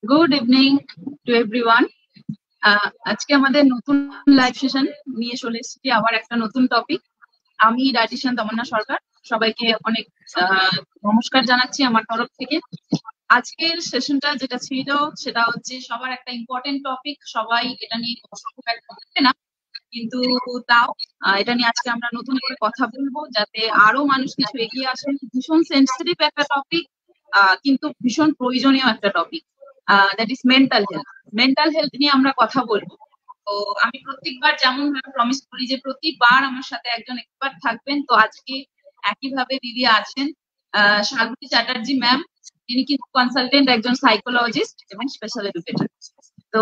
Good evening to everyone. আজকে আমাদের নতুন লাইভ সেশন নিয়ে চলে এসেছি, আবার একটা নতুন টপিক। আমি ডায়েটিশিয়ান তমন্না সরকার, সবাইকে অনেক নমস্কার জানাচ্ছি আমার তরফ থেকে। আজকের সেশনটা যেটা ছিল সেটা হচ্ছে সবার একটা ইম্পর্টেন্ট টপিক, সবাই এটা নিয়ে খুব একটা বলবে না, কিন্তু তাও এটা নিয়ে আজকে আমরা নতুন করে কথা বলবো যাতে আরো মানুষ কিছু এগিয়ে আসেন। ভীষণ সেন্সিটিভ একটা টপিক, কিন্তু ভীষণ প্রয়োজনীয় একটা topic, that is mental health. Mental health নিয়ে আমরা কথা বলবো। তো আমি প্রত্যেকবার যেমন ভাবে প্রমিস করি যে প্রতিবার আমার সাথে একজন এক্সপার্ট থাকবেন, তো আজকে একইভাবে দিদি আছেন, শালমী চ্যাটার্জি ম্যাম। তিনি কিন্তু কনসালটেন্ট, একজন সাইকোলজিস্ট এবং স্পেশাল এডুকেটর। তো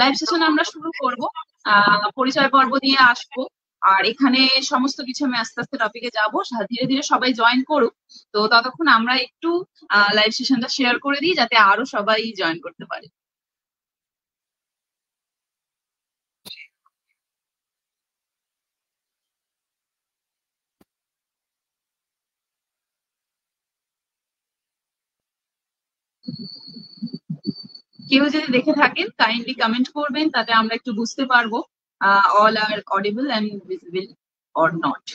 লাইভ সেশন আমরা শুরু করব, পরিচয় পর্ব দিয়ে আসবো, আর এখানে সমস্ত কিছু আমি আস্তে আস্তে টপিকে যাবো, ধীরে ধীরে সবাই জয়েন করুক। তো ততক্ষণ আমরা একটু লাইভ সেশনটা শেয়ার করে দিই যাতে আরো সবাই জয়েন করতে পারে। কেউ যদি দেখে থাকেন কাইন্ডলি কমেন্ট করবেন, তাতে আমরা একটু বুঝতে পারবো all are audible and visible or not.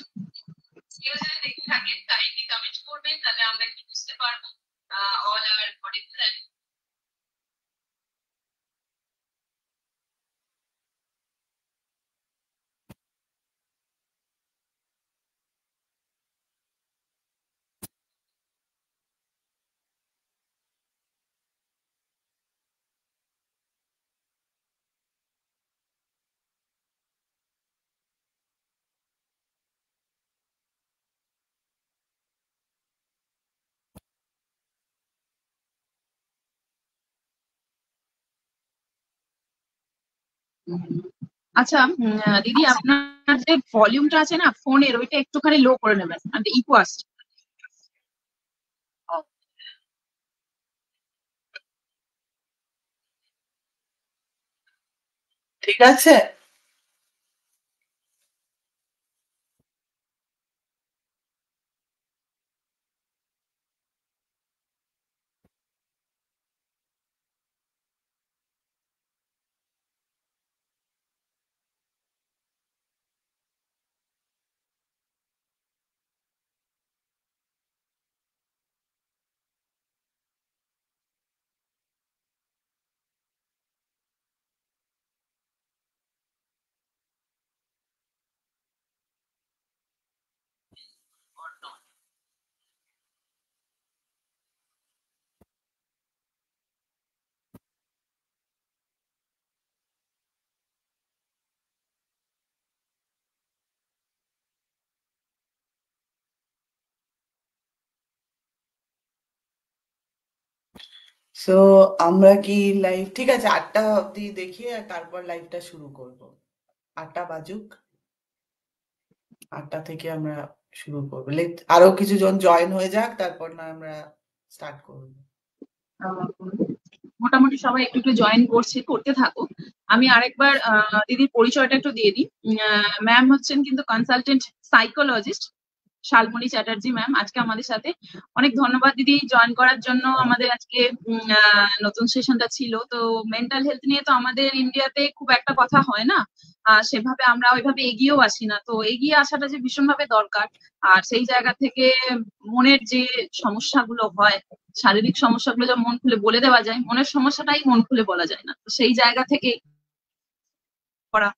কেউ যদি দেখে থাকেন কাইন্ডলি কমেন্ট করবেন, তাতে আমরা একটু বুঝতে পারবো অল আর অডিবল এন্ড। আচ্ছা, দিদি আপনার যে ভলিউমটা আছে না ফোনের, ওইটা একটুখানি লো করে নেবেন, ইকো আসছে। ঠিক আছে। সো আমরা কি লাইভ, ঠিক আছে, 8টা অবধি দেখিয়ে আর তারপর লাইভটা শুরু করব। 8টা বাজুক, 8টা থেকে আমরা শুরু করবো। আরো কিছু জন জয়েন হয়ে যাক, তারপর না আমরা স্টার্ট করব। মোটামুটি সবাই একটু একটু জয়েন করতে থাকো। আমি আরেকবার দিদির পরিচয়টা একটু দিয়ে দিই। ম্যাম হচ্ছেন কিন্তু কনসালটেন্ট সাইকোলজিস্ট, শালমণি চ্যাটার্জি ম্যাম আজকে আমাদের সাথে। অনেক ধন্যবাদ দিদি জয়েন করার জন্য। আমাদের আজকে নতুন সেশনটা ছিল, তো মেন্টাল হেলথ নিয়ে তো আমাদের ইন্ডিয়াতে খুব একটা কথা হয় না, সেভাবে আমরা ওইভাবে এগিয়েও আসি না। তো এগিয়ে আসাটা যে ভীষণভাবে দরকার, আর সেই জায়গা থেকে মনের যে সমস্যাগুলো হয়, শারীরিক সমস্যাগুলো যখন মন খুলে বলে দেওয়া যায়, মনের সমস্যাটাই মন খুলে বলা যায় না, তো সেই জায়গা থেকে করা।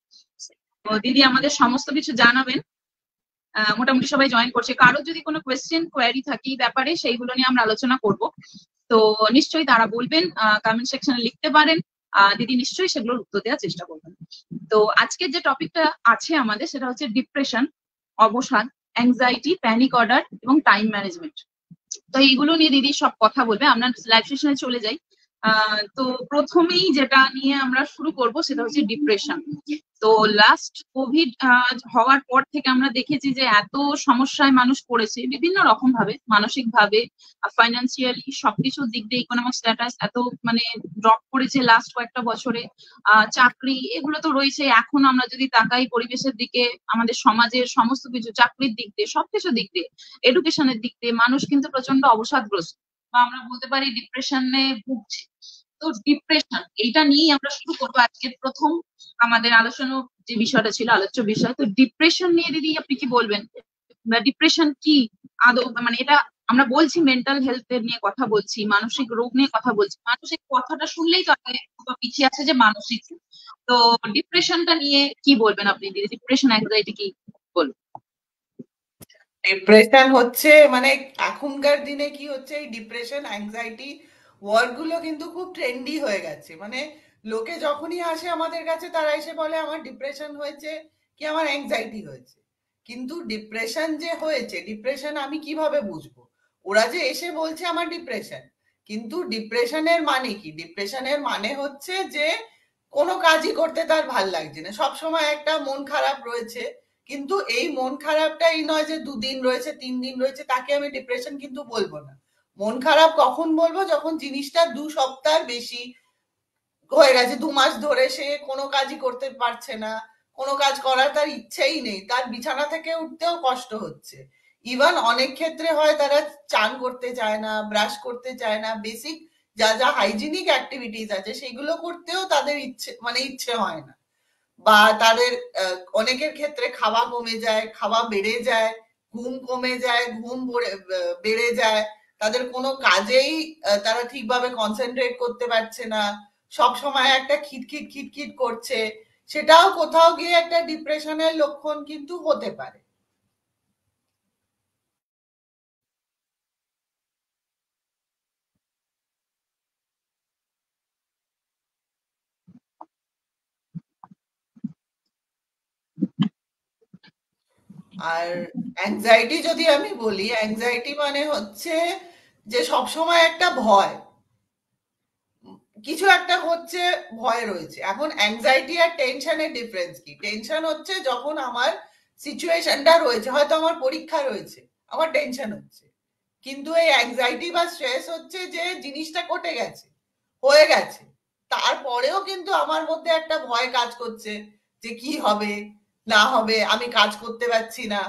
তো দিদি আমাদের সমস্ত কিছু জানাবেন। মোটামুটি সবাই জয়েন করছে। কারো যদি কোনো কোয়েশ্চেন কোয়ারি থাকে এই ব্যাপারে, সেইগুলো নিয়ে আমরা আলোচনা করব। তো নিশ্চয়ই তারা বলবেন, কমেন্ট সেকশনে লিখতে পারেন, দিদি নিশ্চয়ই সেগুলোর উত্তর দেওয়ার চেষ্টা করবেন। তো আজকের যে টপিকটা আছে আমাদের, সেটা হচ্ছে ডিপ্রেশন, অবসাদ, অ্যাংজাইটি, প্যানিক অর্ডার এবং টাইম ম্যানেজমেন্ট। তো এইগুলো নিয়ে দিদি সব কথা বলবে। আমরা লাইভ সেশনে চলে যাই। তো প্রথমেই যেটা নিয়ে আমরা শুরু করব সেটা হচ্ছে ডিপ্রেশন। তো লাস্ট কোভিড হওয়ার পর থেকে আমরা দেখেছি যে এত সমস্যায় মানুষ পড়েছে বিভিন্ন রকম ভাবে, মানসিক ভাবে, ফাইন্যান্সিয়ালি, সবকিছুর দিক দিয়ে ইকোনমিক স্ট্যাটাস এত মানে ড্রপ করেছে লাস্ট কয়েকটা বছরে। চাকরি এগুলো তো রয়েছে, এখন আমরা যদি তাকাই পরিবেশের দিকে, আমাদের সমাজের সমস্ত কিছু, চাকরির দিক দিয়ে, সবকিছু দিক দিয়ে, এডুকেশনের দিক দিয়ে মানুষ কিন্তু প্রচন্ড অবসাদগ্রস্ত, বা আমরা বলতে পারি ডিপ্রেশনে ভুগছে। তো ডিপ্রেশন, এইটা নিয়েই আমরা শুরু করবো আজকের প্রথম আমাদের আলোচনা, যে বিষয়টা ছিল আলোচ্য বিষয়। তো ডিপ্রেশন নিয়ে দিদি আপনি কি বলবেন? ডিপ্রেশন কি আদৌ, মানে এটা আমরা বলছি মেন্টাল হেলথ এর নিয়ে কথা বলছি, মানসিক রোগ নিয়ে কথা বলছি, মানসিক কথাটা শুনলেই তো আগে পিছিয়ে আছে যে মানসিক। তো ডিপ্রেশনটা নিয়ে কি বলবেন আপনি দিদি? ডিপ্রেশন অ্যাংজাইটি কি বলবেন? ডিপ্রেশন হচ্ছে মানে এখনকার দিনে কি হচ্ছে, এই ডিপ্রেশন অ্যাংজাইটি ওয়ার্ড গুলো কিন্তু খুব ট্রেন্ডি হয়ে গেছে। মানে লোকে যখনই আসে আমাদের কাছে তারা এসে বলে আমার ডিপ্রেশন হয়েছে কি আমার অ্যাংজাইটি হয়েছে। কিন্তু ডিপ্রেশন যে হয়েছে, ডিপ্রেশন আমি কিভাবে বুঝবো? ওরা যে এসে বলছে আমার ডিপ্রেশন, কিন্তু ডিপ্রেশনের মানে কি? ডিপ্রেশনের মানে হচ্ছে যে কোনো কাজই করতে তার ভাল লাগছে না, সব সময় একটা মন খারাপ রয়েছে। কিন্তু এই মন খারাপটা এই নয় যে 2 দিন রয়েছে 3 দিন রয়েছে তাকে আমি ডিপ্রেশন কিন্তু বলবো না। মন খারাপ কখন বলবো? যখন জিনিসটা 2 সপ্তাহ বেশি হয়ে গেছে, 2 মাস ধরে সে কোনো কাজই করতে পারছে না, কোনো কাজ করার তার ইচ্ছেই নেই, তার বিছানা থেকে উঠতেও কষ্ট হচ্ছে। ইভেন অনেক ক্ষেত্রে হয় তারা চান করতে চায় না, ব্রাশ করতে চায় না, বেসিক যা যা হাইজিনিক অ্যাক্টিভিটিস আছে সেগুলো করতেও তাদের ইচ্ছে হয় না। বা তাদের অনেকের ক্ষেত্রে খাওয়া কমে যায়, খাওয়া বেড়ে যায়, ঘুম কমে যায়, ঘুম বেড়ে যায়, তাদের কোনো কাজেই তারা ঠিকভাবে কনসেন্ট্রেট করতে পারছে না, সব সময় একটা খিটখিট খিটখিট করছে। সেটাও কোথাও গিয়ে একটা ডিপ্রেশনের লক্ষণ কিন্তু হতে পারে। আর অ্যাংজাইটি যদি আমি বলি, অ্যাংজাইটি মানে হচ্ছে যে সবসময় একটা ভয়, কিছু একটা হচ্ছে, ভয় রয়েছে। এখন অ্যাংজাইটি আর টেনশনের ডিফারেন্স কি? টেনশন হচ্ছে যখন আমার সিচুয়েশনটা রয়েছে, হয়তো আমার পরীক্ষা রয়েছে, আমার টেনশন হচ্ছে। কিন্তু এই অ্যাংজাইটি বা স্ট্রেস হচ্ছে যে জিনিসটা ঘটে গেছে, হয়ে গেছে, তারপরেও কিন্তু আমার মধ্যে একটা ভয় কাজ করছে যে কি হবে না হবে, আমি কাজ করতে পারছি না।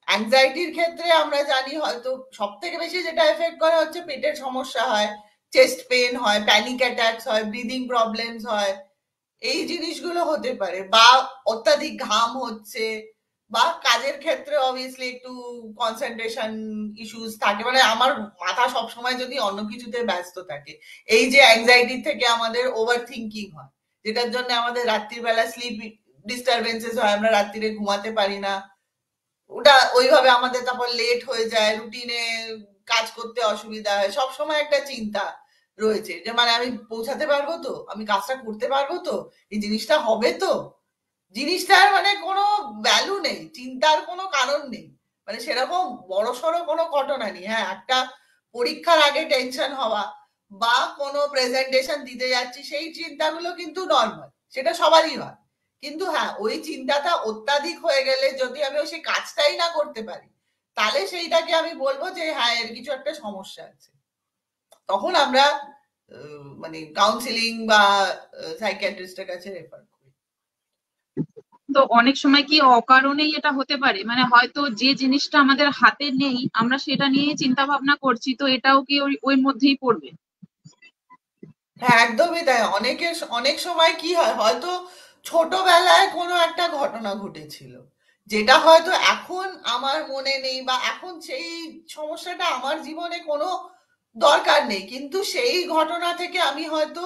অ্যাংজাইটির ক্ষেত্রে আমরা জানি হয়তো সব থেকে বেশি যেটা এফেক্ট করে হচ্ছে পেটের সমস্যা হয়, চেস্ট পেন হয়, প্যানিক অ্যাটাকস হয়, ব্রিদিং প্রবলেমস হয়, এই জিনিসগুলো হতে পারে। বা অত্যাধিক ঘাম হচ্ছে, বা কাজের ক্ষেত্রে অবভিয়াসলি একটু কনসেন্ট্রেশন ইস্যুস থাকে, মানে আমার মাথা সবসময় যদি অন্য কিছুতে ব্যস্ত থাকে, এই যে অ্যাংজাইটি থেকে আমাদের ওভার থিঙ্কিং হয়, যেটার জন্য আমাদের রাত্রির বেলা স্লিপ ডিস্টারবেন্সেস হয়, আমরা রাত্রিরে ঘুমাতে পারি না, ওটা ওইভাবে আমাদের তারপর লেট হয়ে যায়, রুটিনে কাজ করতে অসুবিধা হয়, সবসময় একটা চিন্তা রয়েছে যে মানে আমি পৌঁছাতে পারবো তো, আমি কাজটা করতে পারবো তো, এই জিনিসটা হবে তো। জিনিসটার মানে কোনো ভ্যালু নেই, চিন্তার কোনো কারণ নেই, মানে সেরকম বড়সড় কোনো ঘটনা নেই। হ্যাঁ, একটা পরীক্ষার আগে টেনশন হওয়া বা কোনো প্রেজেন্টেশন দিতে যাচ্ছি সেই চিন্তাগুলো কিন্তু নর্মাল, সেটা সবারই হয়। কিন্তু হ্যাঁ, ওই চিন্তাটা অত্যাধিক হয়ে গেলে যদি আমি ওই সেই কাজটাই না করতে পারি, তাহলে সেইটাকে আমি বলবো যে হ্যাঁ এর কিছু একটা সমস্যা আছে। তখন আমরা মানে কাউন্সিলিং বা সাইকিয়াট্রিস্টের কাছে রেফার করি। তো অনেক সময় কি অকারণেই এটা হতে পারে, মানে হয়তো যে জিনিসটা আমাদের হাতে নেই আমরা সেটা নিয়ে চিন্তা ভাবনা করছি, তো এটাও কি ওই ওই মধ্যেই পড়বে? হ্যাঁ, একদমই তাই। অনেক সময় কি হয়, হয়তো ছোটবেলায় কোনো একটা ঘটনা ঘটেছিল, যেটা হয়তো এখন আমার মনে নেই, বা এখন সেই সমস্যাটা আমার জীবনে কোনো দরকার নেই, কিন্তু সেই ঘটনা থেকে আমি হয়তো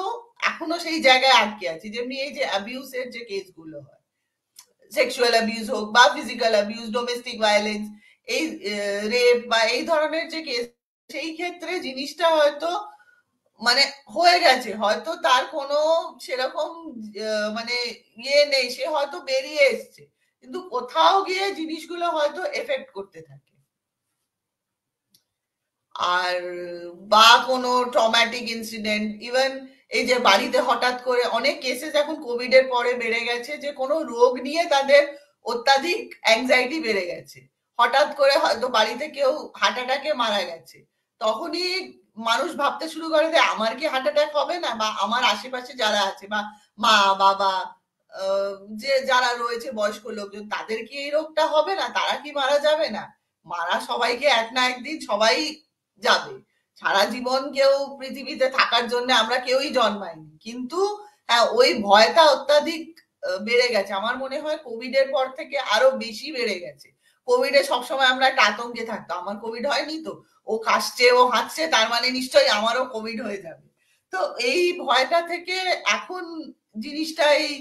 এখনো সেই জায়গায় আটকে আছি। যেমনি এই যে অ্যাবিউসের যে কেসগুলো হয়, সেক্সুয়াল অ্যাবিউজ হোক বা ফিজিক্যাল অ্যাবিউজ, ডোমেস্টিক ভায়োলেন্স, এই রেপ বা এই ধরনের যে কেস, সেই ক্ষেত্রে জিনিসটা হয়তো মানে হয়ে গেছে, হয়তো তার কোনো সেরকম মানে ইয়ে নেই, সে হয়তো বেরিয়ে এসছে, কিন্তু কোথাও গিয়ে জিনিসগুলো হয়তো এফেক্ট করতে থাকে। আর বা কোনো ট্রমাটিক ইনসিডেন্ট, ইভেন এই যে বাড়িতে হঠাৎ করে অনেক কেসেস এখন কোভিড এর পরে বেড়ে গেছে, যে কোনো রোগ নিয়ে তাদের অত্যাধিক অ্যাংজাইটি বেড়ে গেছে, হঠাৎ করে হয়তো বাড়িতে কেউ হার্ট অ্যাটাকে মারা গেছে, তখনই মানুষ ভাবতে শুরু করে যে আমার কি হার্ট অ্যাটাক হবে না, বা আমার আশেপাশে যারা আছে বা মা বাবা আহ, যে যারা রয়েছে বয়স্ক লোকজন তাদের কি এই রোগটা হবে না, তারা কি মারা যাবে না? মারা সবাইকে এক না একদিন সবাই যাবে। সারা জীবন কেউ পৃথিবীতে থাকার জন্য আমরা কেউই জন্মাইনি, কিন্তু হ্যাঁ ওই ভয়টা অত্যাধিক বেড়ে গেছে। আমার মনে হয় কোভিড এর পর থেকে আরো বেশি বেড়ে গেছে। কোভিডে সবসময় আমরা একটা আতঙ্কে থাকতাম, আমার কোভিড হয়নি তো, ও কাশছে ও হাঁচছে তার মানে নিশ্চয়ই আমারও কোভিড হয়ে যাবে। তো এই ভয়টা থেকে এখন জিনিসটা এই,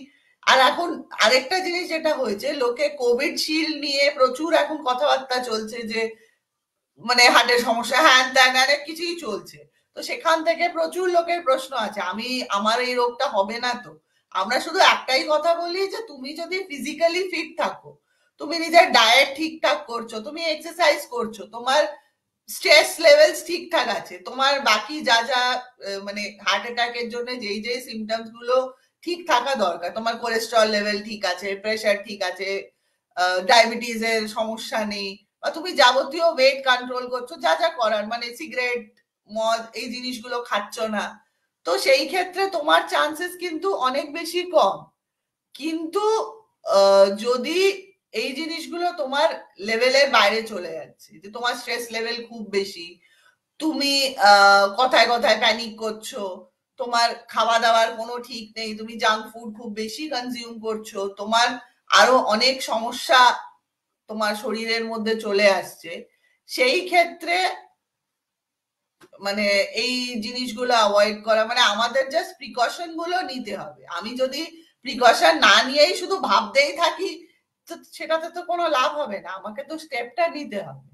আর এখন আরেকটা জিনিস যেটা হয়েছে, লোকে কোভিড শিল্ড নিয়ে প্রচুর এখন কথাবার্তা চলছে যে মানে হার্টের সমস্যা হ্যান ত্যান অনেক কিছুই চলছে। তো সেখান থেকে প্রচুর লোকের প্রশ্ন আছে, আমি আমার এই রোগটা হবে না তো? আমরা শুধু একটাই কথা বলি যে তুমি যদি ফিজিক্যালি ফিট থাকো, তুমি নিজের ডায়েট ঠিকঠাক করছো, তুমি এক্সারসাইজ করছো, তোমার স্ট্রেস লেভেলস ঠিকঠাক আছে, তোমার বাকি যা যা মানে হার্ট অ্যাটাকের জন্য যেই যেই সিমটমস গুলো ঠিক থাকা দরকার, তোমার কোলেস্টেরল লেভেল ঠিক আছে, প্রেশার ঠিক আছে, ডায়াবেটিস এর সমস্যা নেই, বা তুমি যাবতীয় ওয়েট কন্ট্রোল করছো, যা যা করার, মানে সিগারেট মদ এই জিনিসগুলো খাচ্ছ না, তো সেই ক্ষেত্রে তোমার চান্সেস কিন্তু অনেক বেশি কম। কিন্তু যদি এই জিনিসগুলো তোমার লেভেলের বাইরে চলে যাচ্ছে, যে তোমার স্ট্রেস লেভেল খুব বেশি, তুমি কথায় কথায় প্যানিক করছো, তোমার খাওয়া দাওয়ার কোনো ঠিক নেই, তুমি জাঙ্ক ফুড খুব বেশি কনজিউম করছো, তোমার আরো অনেক সমস্যা তোমার শরীরের মধ্যে চলে আসছে, সেই ক্ষেত্রে মানে এই জিনিসগুলো অ্যাভয়েড করা, মানে আমাদের জাস্ট প্রিকশন গুলো নিতে হবে। আমি যদি প্রিকশন না নিয়েই শুধু ভাবতেই থাকি, তো সেটাতে তো কোনো লাভ হবে না, আমাকে তো স্টেপটা নিতে হবে।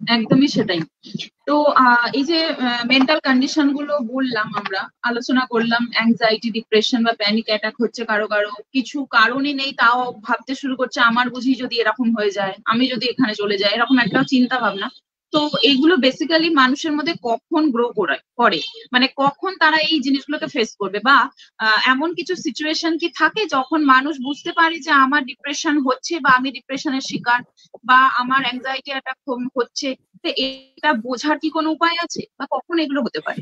একদমই সেটাই। তো এই যে মেন্টাল কন্ডিশন গুলো বললাম, আমরা আলোচনা করলাম, অ্যাংজাইটি, ডিপ্রেশন বা প্যানিক অ্যাটাক হচ্ছে কারো কারো, কিছু কারণই নেই তাও ভাবতে শুরু করছে আমার বুঝি যদি এরকম হয়ে যায়, আমি যদি এখানে চলে যাই, এরকম একটা চিন্তা ভাবনা। তো এইগুলো বেসিক্যালি মানুষের মধ্যে কখন গ্রো করে, মানে কখন তারা এই জিনিসগুলোকে ফেস করবে, বা এমন কিছু সিচুয়েশন কি থাকে যখন মানুষ বুঝতে পারে যে আমার ডিপ্রেশন হচ্ছে বা আমি ডিপ্রেশনের শিকার বা আমার অ্যাংজাইটি অ্যাটাক হচ্ছে, তো এটা বোঝার কি কোনো উপায় আছে, বা কখন এগুলো হতে পারে?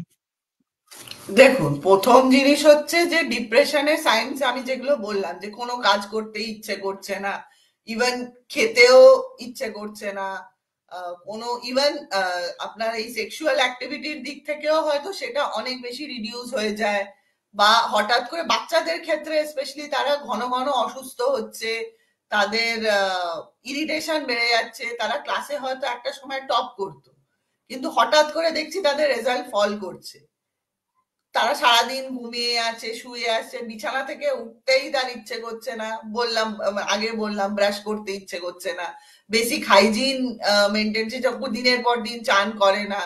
দেখুন, প্রথম জিনিস হচ্ছে যে ডিপ্রেশনের সাইন্স আমি যেগুলো বললাম, যে কোনো কাজ করতে ইচ্ছে করছে না, ইভেন খেতেও ইচ্ছে করছে না, কোনো ইভেন আপনার এই সেক্সুয়াল অ্যাক্টিভিটির দিক থেকেও হয়তো সেটা অনেক বেশি রিডিউস হয়ে যায়, বা হঠাৎ করে বাচ্চাদের ক্ষেত্রে স্পেশালি তারা ঘন ঘন অসুস্থ হচ্ছে, তাদের ইরিটেশন বেড়ে যাচ্ছে, তারা ক্লাসে হয়তো একটা সময় টপ করতো, কিন্তু হঠাৎ করে দেখছি তাদের রেজাল্ট ফল করছে, তারা সারাদিন ঘুমিয়ে আছে, শুয়ে আছে, বিছানা থেকে উঠতেই তার ইচ্ছে করছে না, বললাম আগে বললাম ব্রাশ করতে ইচ্ছে করছে না, বেসিক হাইজিন মেনটেন, সে যখন দিনের পর দিন চান করে না,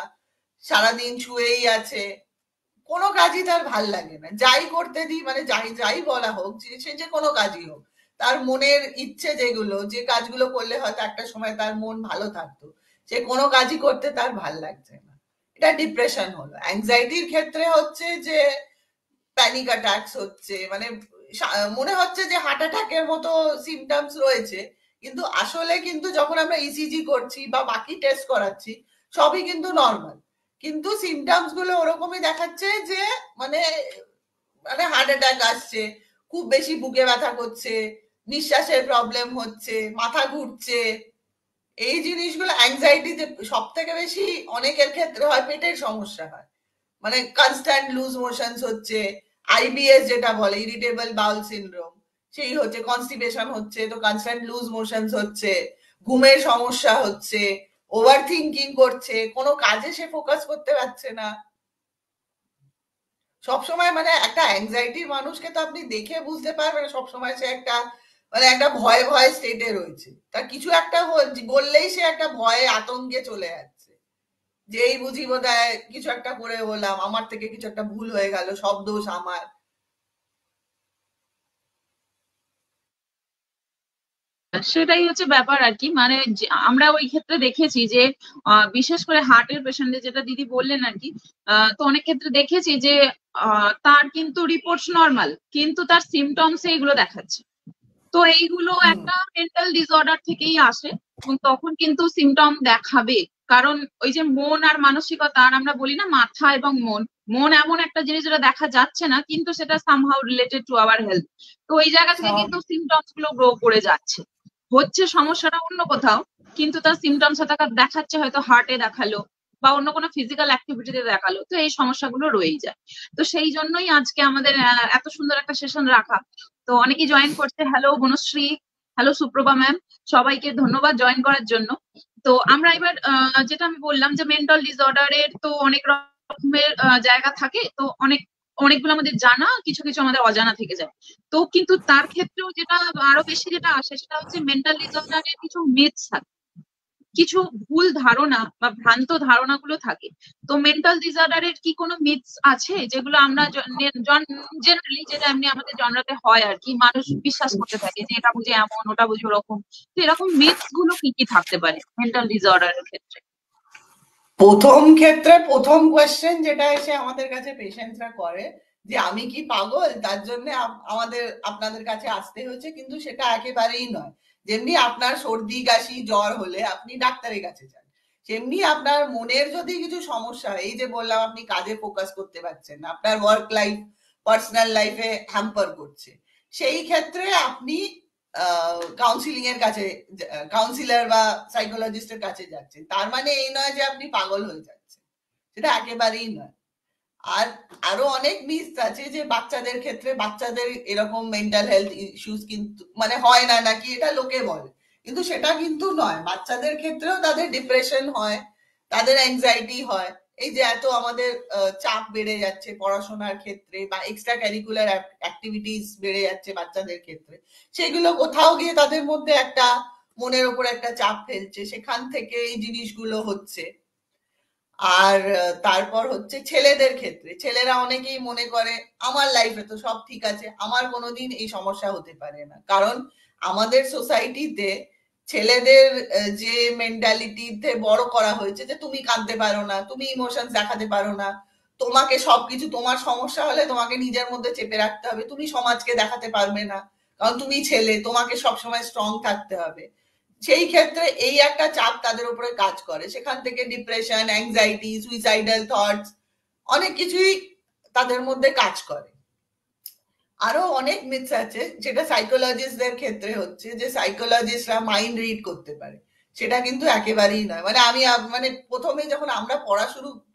সারাদিন শুয়েই আছে, কোনো কাজই তার ভাল লাগে না, যাই করতে দিই মানে যাই যাই বলা হোক, সে যে কোনো কাজই হোক, তার মনের ইচ্ছে যেগুলো, যে কাজগুলো করলে হয়তো একটা সময় তার মন ভালো থাকতো, সে কোনো কাজই করতে তার ভাল লাগছে না, এটা ডিপ্রেশন হলো। অ্যাংজাইটির ক্ষেত্রে হচ্ছে যে প্যানিক অ্যাটাকস হচ্ছে, মানে মনে হচ্ছে যে হার্ট অ্যাটাকের মতো সিমটমস রয়েছে, কিন্তু আসলে কিন্তু যখন আমরা ইসিজি করছি বা বাকি টেস্ট করাচ্ছি সবই কিন্তু নর্মাল, কিন্তু সিমটমস গুলো ওরকমই দেখাচ্ছে যে মানে মানে হার্ট অ্যাটাক আসছে, খুব বেশি বুকে ব্যথা করছে, নিঃশ্বাসের প্রবলেম হচ্ছে, মাথা ঘুরছে, এই জিনিসগুলো অ্যাংজাইটিতে সব থেকে বেশি অনেকের ক্ষেত্রে হয় পেটের সমস্যা হয়, মানে কনস্ট্যান্ট লুজ মোশনস হচ্ছে, আইবিএস যেটা বলে ইরিটেবল বাউল সিনড্রোম, সেই হচ্ছে, কনস্টিপেশন হচ্ছে, তো কনস্ট্যান্ট লুজ মোশনস হচ্ছে, ঘুমের সমস্যা হচ্ছে, ওভার থিঙ্কিং করছে, কোনো কাজে সে ফোকাস করতে পারছে না সবসময়, মানে একটা অ্যাংজাইটির মানুষকে তো আপনি দেখে বুঝতে পারবেন সবসময় সে একটা মানে একটা ভয় ভয় স্টেটে রয়েছে, তার কিছু একটা বললেই সে একটা ভয়ে আতঙ্কে চলে যাচ্ছে, যে এই বুঝি বোধহয় কিছু একটা করে বললাম, আমার থেকে কিছু একটা ভুল হয়ে গেল, সব দোষ আমার। সেটাই হচ্ছে ব্যাপার আর কি, মানে আমরা ওই ক্ষেত্রে দেখেছি যে বিশেষ করে হার্টের পেশেন্টদের, যেটা দিদি বললেন আর কি, তো অনেক ক্ষেত্রে দেখেছি যে তার কিন্তু রিপোর্টস নর্মাল, কিন্তু তার সিমটমস এগুলো দেখাচ্ছে। তো এইগুলো হুম। একটা মেন্টাল ডিসঅর্ডার থেকেই আসে, এবং তখন কিন্তু সিমটম দেখাবে। কারণ ওই যে মন আর মানসিকতা, আর আমরা বলি না মাথা এবং মন, মন এমন একটা জিনিস যেটা দেখা যাচ্ছে না কিন্তু সেটা somehow related to our health. তো ওই জায়গা থেকে সব কিন্তু সিমটমস গুলো গ্রো করে যাচ্ছে। হচ্ছে সমস্যাটা অন্য কোথাও, কিন্তু তার সিমটমস তাকে দেখাচ্ছে হয়তো হার্টে দেখালো বা অন্য কোনো ফিজিক্যাল অ্যাক্টিভিটিতে দেখালো, তো এই সমস্যাগুলো রয়েই যায়। তো সেই জন্যই আজকে আমাদের এত সুন্দর একটা সেশন রাখা। তো অনেকেই জয়েন করছে। Hello Banashree, hello Suprabha ma'am, সবাইকে ধন্যবাদ জয়েন করার জন্য। তো আমরা এবার যেটা আমি বললাম যে মেন্টাল ডিসঅর্ডারের তো অনেক রকমের জায়গা থাকে, তো অনেকগুলো আমাদের জানা, কিছু কিছু আমাদের অজানা থেকে যায়। তো কিন্তু তার ক্ষেত্রেও যেটা আরো বেশি যেটা আসে সেটা হচ্ছে মেন্টাল ডিসঅর্ডারের কিছু মিথস থাকে, কিছু ভুল ধারণা বা ভ্রান্ত ধারণাগুলো থাকে। তো মেন্টাল ডিসঅর্ডারের কি কোনো মিথস আছে যেগুলো আমরা জেনারেলি, যেটা এমনি আমাদের জনরাতে হয় আর কি, মানুষ বিশ্বাস করতে থাকে যে এটা বুঝে এমন, ওটা বুঝে ওরকম। তো এরকম মিথস গুলো কি কি থাকতে পারে মেন্টাল ডিসঅর্ডারের ক্ষেত্রে? প্রথম ক্ষেত্রে প্রথম কোয়েশ্চেন যেটা এসে আমাদের কাছে পেশেন্টরা করে যে আমি কি পাগল, তার জন্য আমাদের আপনাদের কাছে আসতে হয়েছে, কিন্তু সেটা একেবারেই নয়। যেমনি আপনার সর্দি কাশি জ্বর হলে আপনি ডাক্তারের কাছে যান, সেমনি আপনার মনের যদি কিছু সমস্যা হয়, এই যে বললাম আপনি কাজে ফোকাস করতে পারছেন না, আপনার ওয়ার্ক লাইফ পার্সোনাল লাইফে হ্যাম্পার করছে, সেই ক্ষেত্রে আপনি কাউন্সিলিং এর কাছে, কাউন্সিলর বা সাইকোলজিস্টের কাছে যাচ্ছেন। তার মানে এই নয় যে আপনি পাগল হয়ে যাচ্ছেন, সেটা একেবারেই নয়। আর আরো অনেক মিথ আছে যে বাচ্চাদের ক্ষেত্রে, বাচ্চাদের এরকম মেন্টাল হেলথ ইস্যুস কিন্তু মানে হয় না নাকি, এটা লোকে বলে, কিন্তু সেটা কিন্তু নয়। বাচ্চাদের ক্ষেত্রেও তাদের ডিপ্রেশন হয়, তাদের অ্যাংজাইটি হয়। এই যে এত আমাদের চাপ বেড়ে যাচ্ছে পড়াশোনার ক্ষেত্রে বা এক্সট্রা ক্যারিকুলার অ্যাক্টিভিটিস বেড়ে যাচ্ছে বাচ্চাদের ক্ষেত্রে, সেগুলো কোথাও গিয়ে তাদের মধ্যে একটা মনের উপর একটা চাপ ফেলছে, সেখান থেকে এই জিনিসগুলো হচ্ছে। আর তারপর হচ্ছে ছেলেদের ক্ষেত্রে, ছেলেরা অনেকেই মনে করে আমার লাইফে তো সব ঠিক আছে, আমার কোনোদিন এই সমস্যা হতে পারে না। কারণ আমাদের সোসাইটিতে ছেলেদের যে মেন্টালিটিতে বড় করা হয়েছে যে তুমি কাঁদতে পারো না, তুমি ইমোশনস দেখাতে পারো না, তোমাকে সবকিছু, তোমার সমস্যা হলে তোমাকে নিজের মধ্যে চেপে রাখতে হবে, তুমি সমাজকে দেখাতে পারবে না, কারণ তুমি ছেলে, তোমাকে সবসময় স্ট্রং থাকতে হবে। সেই ক্ষেত্রে এই একটা চাপ তাদের উপরে কাজ করে, সেখান থেকে ডিপ্রেশন, অ্যাংজাইটি, সুইসাইডাল থটস, অনেক কিছুই তাদের মধ্যে কাজ করে। আরো অনেক মিথস আছে যেটা সাইকোলজিস্টদের ক্ষেত্রে হচ্ছে যে সাইকোলজিস্টরা মাইন্ড রিড করতে পারে, সেটা কিন্তু একেবারেই নয়। মানে আমি মানে প্রথমে যখন আমরা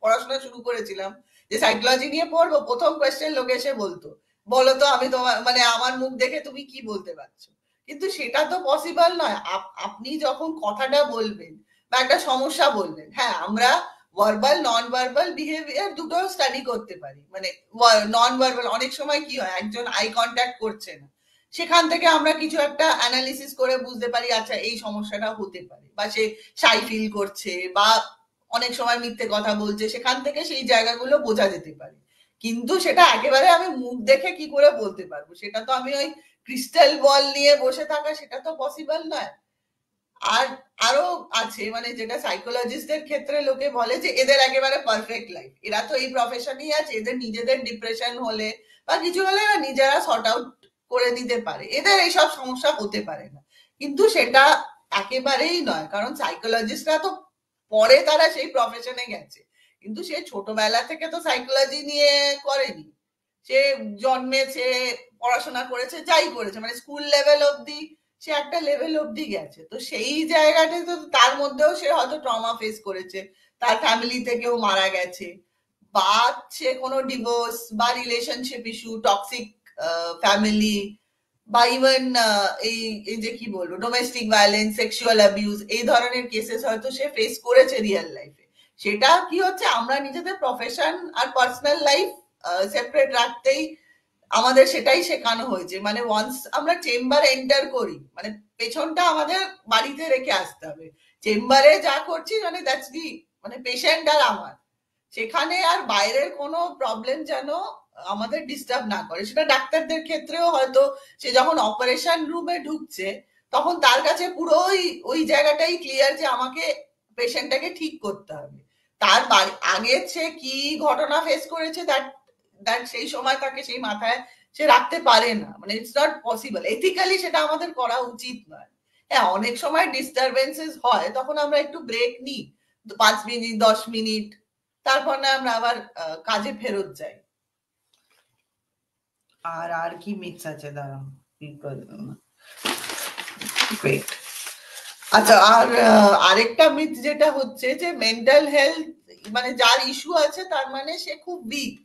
পড়াশোনা শুরু করেছিলাম যে সাইকোলজি নিয়ে পড়বো, প্রথম কোয়েশ্চেন লোক এসে বলতো, বলো তো আমি তোমার মানে আমার মুখ দেখে তুমি কি বলতে পারছো। কিন্তু সেটা তো পসিবল নয়। আপনি যখন কথাটা বলবেন বা একটা সমস্যা বলবেন, হ্যাঁ আমরা ভার্বাল নন ভার্বাল বিহেভিয়ার দুটো স্টাডি করতে পারি। মানে নন ভার্বাল অনেক সময় কি হয়, একজন আই কন্ট্যাক্ট করছে না, সেখান থেকে আমরা কিছু একটা অ্যানালিসিস করে বুঝতে পারি আচ্ছা এই সমস্যাটা হতে পারে, বা সে শাই ফিল করছে বা অনেক সময় মিথ্যে কথা বলছে, সেখান থেকে সেই জায়গাগুলো বোঝা যেতে পারে। কিন্তু সেটা একেবারে আমি মুখ দেখে কি করে বলতে পারবো, সেটা তো আমি ওই ক্রিস্টাল বল নিয়ে বসে থাকা, সেটা তো পসিবল নয়। আর আরো আছে মানে যেটা সাইকোলজিস্টদের ক্ষেত্রে লোকে বলে যে এদের একেবারে পারফেক্ট লাইফ, এরা তো এই প্রফেশনই আছে, এদের নিজেদের ডিপ্রেশন হলে বা কিছু হলে এরা নিজেরা সর্ট আউট করে দিতে পারে, এদের এইসব সমস্যা হতে পারে না। কিন্তু সেটা একেবারেই নয়, কারণ সাইকোলজিস্টরা তো পরে তারা সেই প্রফেশনে গেছে, কিন্তু সে ছোটবেলা থেকে তো সাইকোলজি নিয়ে করেনি। সে জন্মেছে, পড়াশোনা করেছে, যাই করেছে, মানে স্কুল লেভেল অবধি সে একটা লেভেল অবধি গেছে। তো সেই জায়গাটা তো তার মধ্যেও সে হয়তো ট্রমা ফেস করেছে, তার ফ্যামিলিতে কেউ মারা গেছে, বা সে কোনো ডিভোর্স বা রিলেশনশিপ ইস্যু, টক্সিক ফ্যামিলি, বা ইভেন এই এই যে কি বলবো ডোমেস্টিক ভায়োলেন্স, সেক্সুয়াল অ্যাবিউজ, এই ধরনের কেসেস হয়তো সে ফেস করেছে রিয়েল লাইফে। সেটা কি হচ্ছে, আমরা নিজেদের প্রফেশন আর পার্সোনাল লাইফ সেপারেট রাখতেই আমাদের সেটাই শেখানো হয়েছে। মানে ওয়ান্স আমরা চেম্বারে এন্টার করি, মানে পেছনটা আমাদের বাড়িতে রেখে আসতে হবে, চেম্বারে যা করছি মানে দ্যাটস দি মানে পেশেন্ট আর আমার, সেখানে আর বাইরের কোনো প্রবলেম যেন আমাদের ডিস্টার্ব না করে। সেটা ডাক্তারদের ক্ষেত্রেও হয়তো সে যখন অপারেশন রুমে ঢুকছে তখন তার কাছে পুরো ওই জায়গাটাই ক্লিয়ার যে আমাকে পেশেন্টটাকে ঠিক করতে হবে। তার আগে সে কি ঘটনা ফেস করেছে দ্যাট দ্যাট সেই সময় তাকে সেই মাথায় সে রাখতে পারে না, মানে ইটস নট পসিবল, এথিক্যালি সেটা আমাদের করা উচিত নয়। হ্যাঁ অনেক সময় ডিস্টারবেন্সেস হয়, তখন আমরা একটু ব্রেক নিই, 5 মিনিট 10 মিনিট, তারপর না আমরা আবার কাজে ফেরত যাই। আর আর কি মিথস আছে দাঁড়াও, গ্রেট। আচ্ছা, আর আরেকটা মিথ যেটা হচ্ছে যে মেন্টাল হেলথ মানে যার ইস্যু আছে তার মানে সে খুব উইক,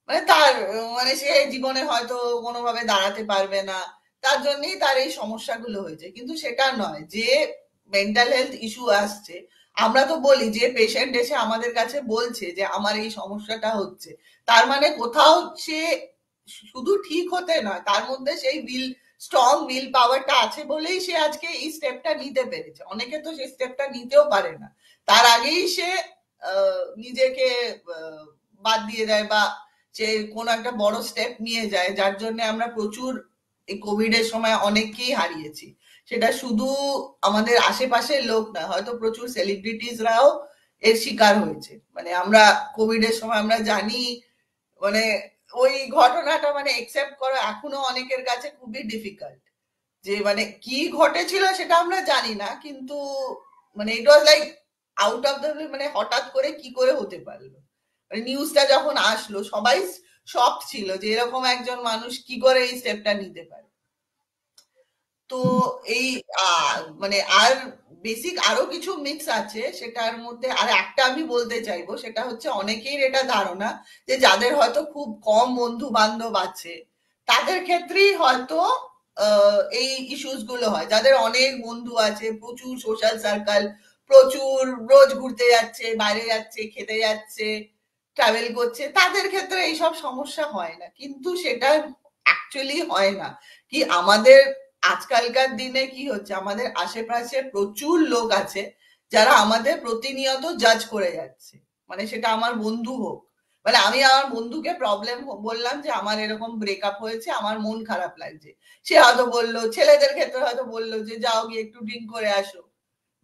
মানে তার মানে সে জীবনে হয়তো কোনোভাবে দাঁড়াতে পারবে না, তার জন্যই তার এই সমস্যাগুলো হয়েছে। কিন্তু সেটা নয়। যে মেন্টাল হেলথ ইস্যু আসছে, আমরা তো বলি যে পেশেন্ট এসে আমাদের কাছে বলছে যে আমার এই সমস্যাটা হচ্ছে, তার মানে কোথাও সে শুধু ঠিক হতে নয়, তার মধ্যে সেই স্ট্রং উইল পাওয়ারটা আছে বলেই সে আজকে এই স্টেপটা নিতে পেরেছে। অনেকে তো সেই স্টেপটা নিতেও পারে না, তার আগেই সে নিজেকে বাদ দিয়ে দেয় বা সে কোনো একটা বড় স্টেপ নিয়ে যায়, যার জন্য আমরা প্রচুর এই কোভিড এর সময় অনেককেই হারিয়েছি। সেটা শুধু আমাদের আশেপাশের লোক না, হয়তো প্রচুর সেলিব্রিটিসরাও এর শিকার হয়েছে। মানে আমরা কোভিড এর সময় আমরা জানি, মানে ওই ঘটনাটা মানে একসেপ্ট করা এখনো অনেকের কাছে খুবই ডিফিকাল্ট। যে মানে কি ঘটেছিল সেটা আমরা জানি না, কিন্তু মানে it was like out of the, মানে হঠাৎ করে কি করে হতে পারলো। মানে নিউজটা যখন আসলো সবাই শক ছিল যে এরকম একজন মানুষ কি করে এই স্টেপটা নিতে পারে। তো এই মানে আর বেসিক আরো কিছু মিক্স আছে, সেটার মধ্যে আর একটা আমি বলতে চাইবো, সেটা হচ্ছে অনেকেই এটা ধারণা যে যাদের হয়তো খুব কম বন্ধু বান্ধব আছে তাদের ক্ষেত্রেই হয়তো এই ইস্যুস গুলো হয়। যাদের অনেক বন্ধু আছে, প্রচুর সোশ্যাল সার্কেল, প্রচুর রোজ ঘুরতে যাচ্ছে, বাইরে যাচ্ছে, খেতে যাচ্ছে, ট্রাভেল করছে, তাদের ক্ষেত্রে এইসব সমস্যা হয় না। কিন্তু সেটা অ্যাকচুয়ালি হয় না। কি আমাদের আজকালকার দিনে কি হচ্ছে, আমাদের আশেপাশে প্রচুর লোক আছে যারা আমাদের প্রতিনিয়ত জাজ করে যাচ্ছে। মানে সেটা আমার বন্ধু হোক, মানে আমি আমার বন্ধুকে প্রবলেম বললাম যে আমার এরকম ব্রেকআপ হয়েছে, আমার মন খারাপ লাগছে, সে হয়তো বললো, ছেলেদের ক্ষেত্রে হয়তো বললো যে যাও গিয়ে একটু ড্রিঙ্ক করে আসো,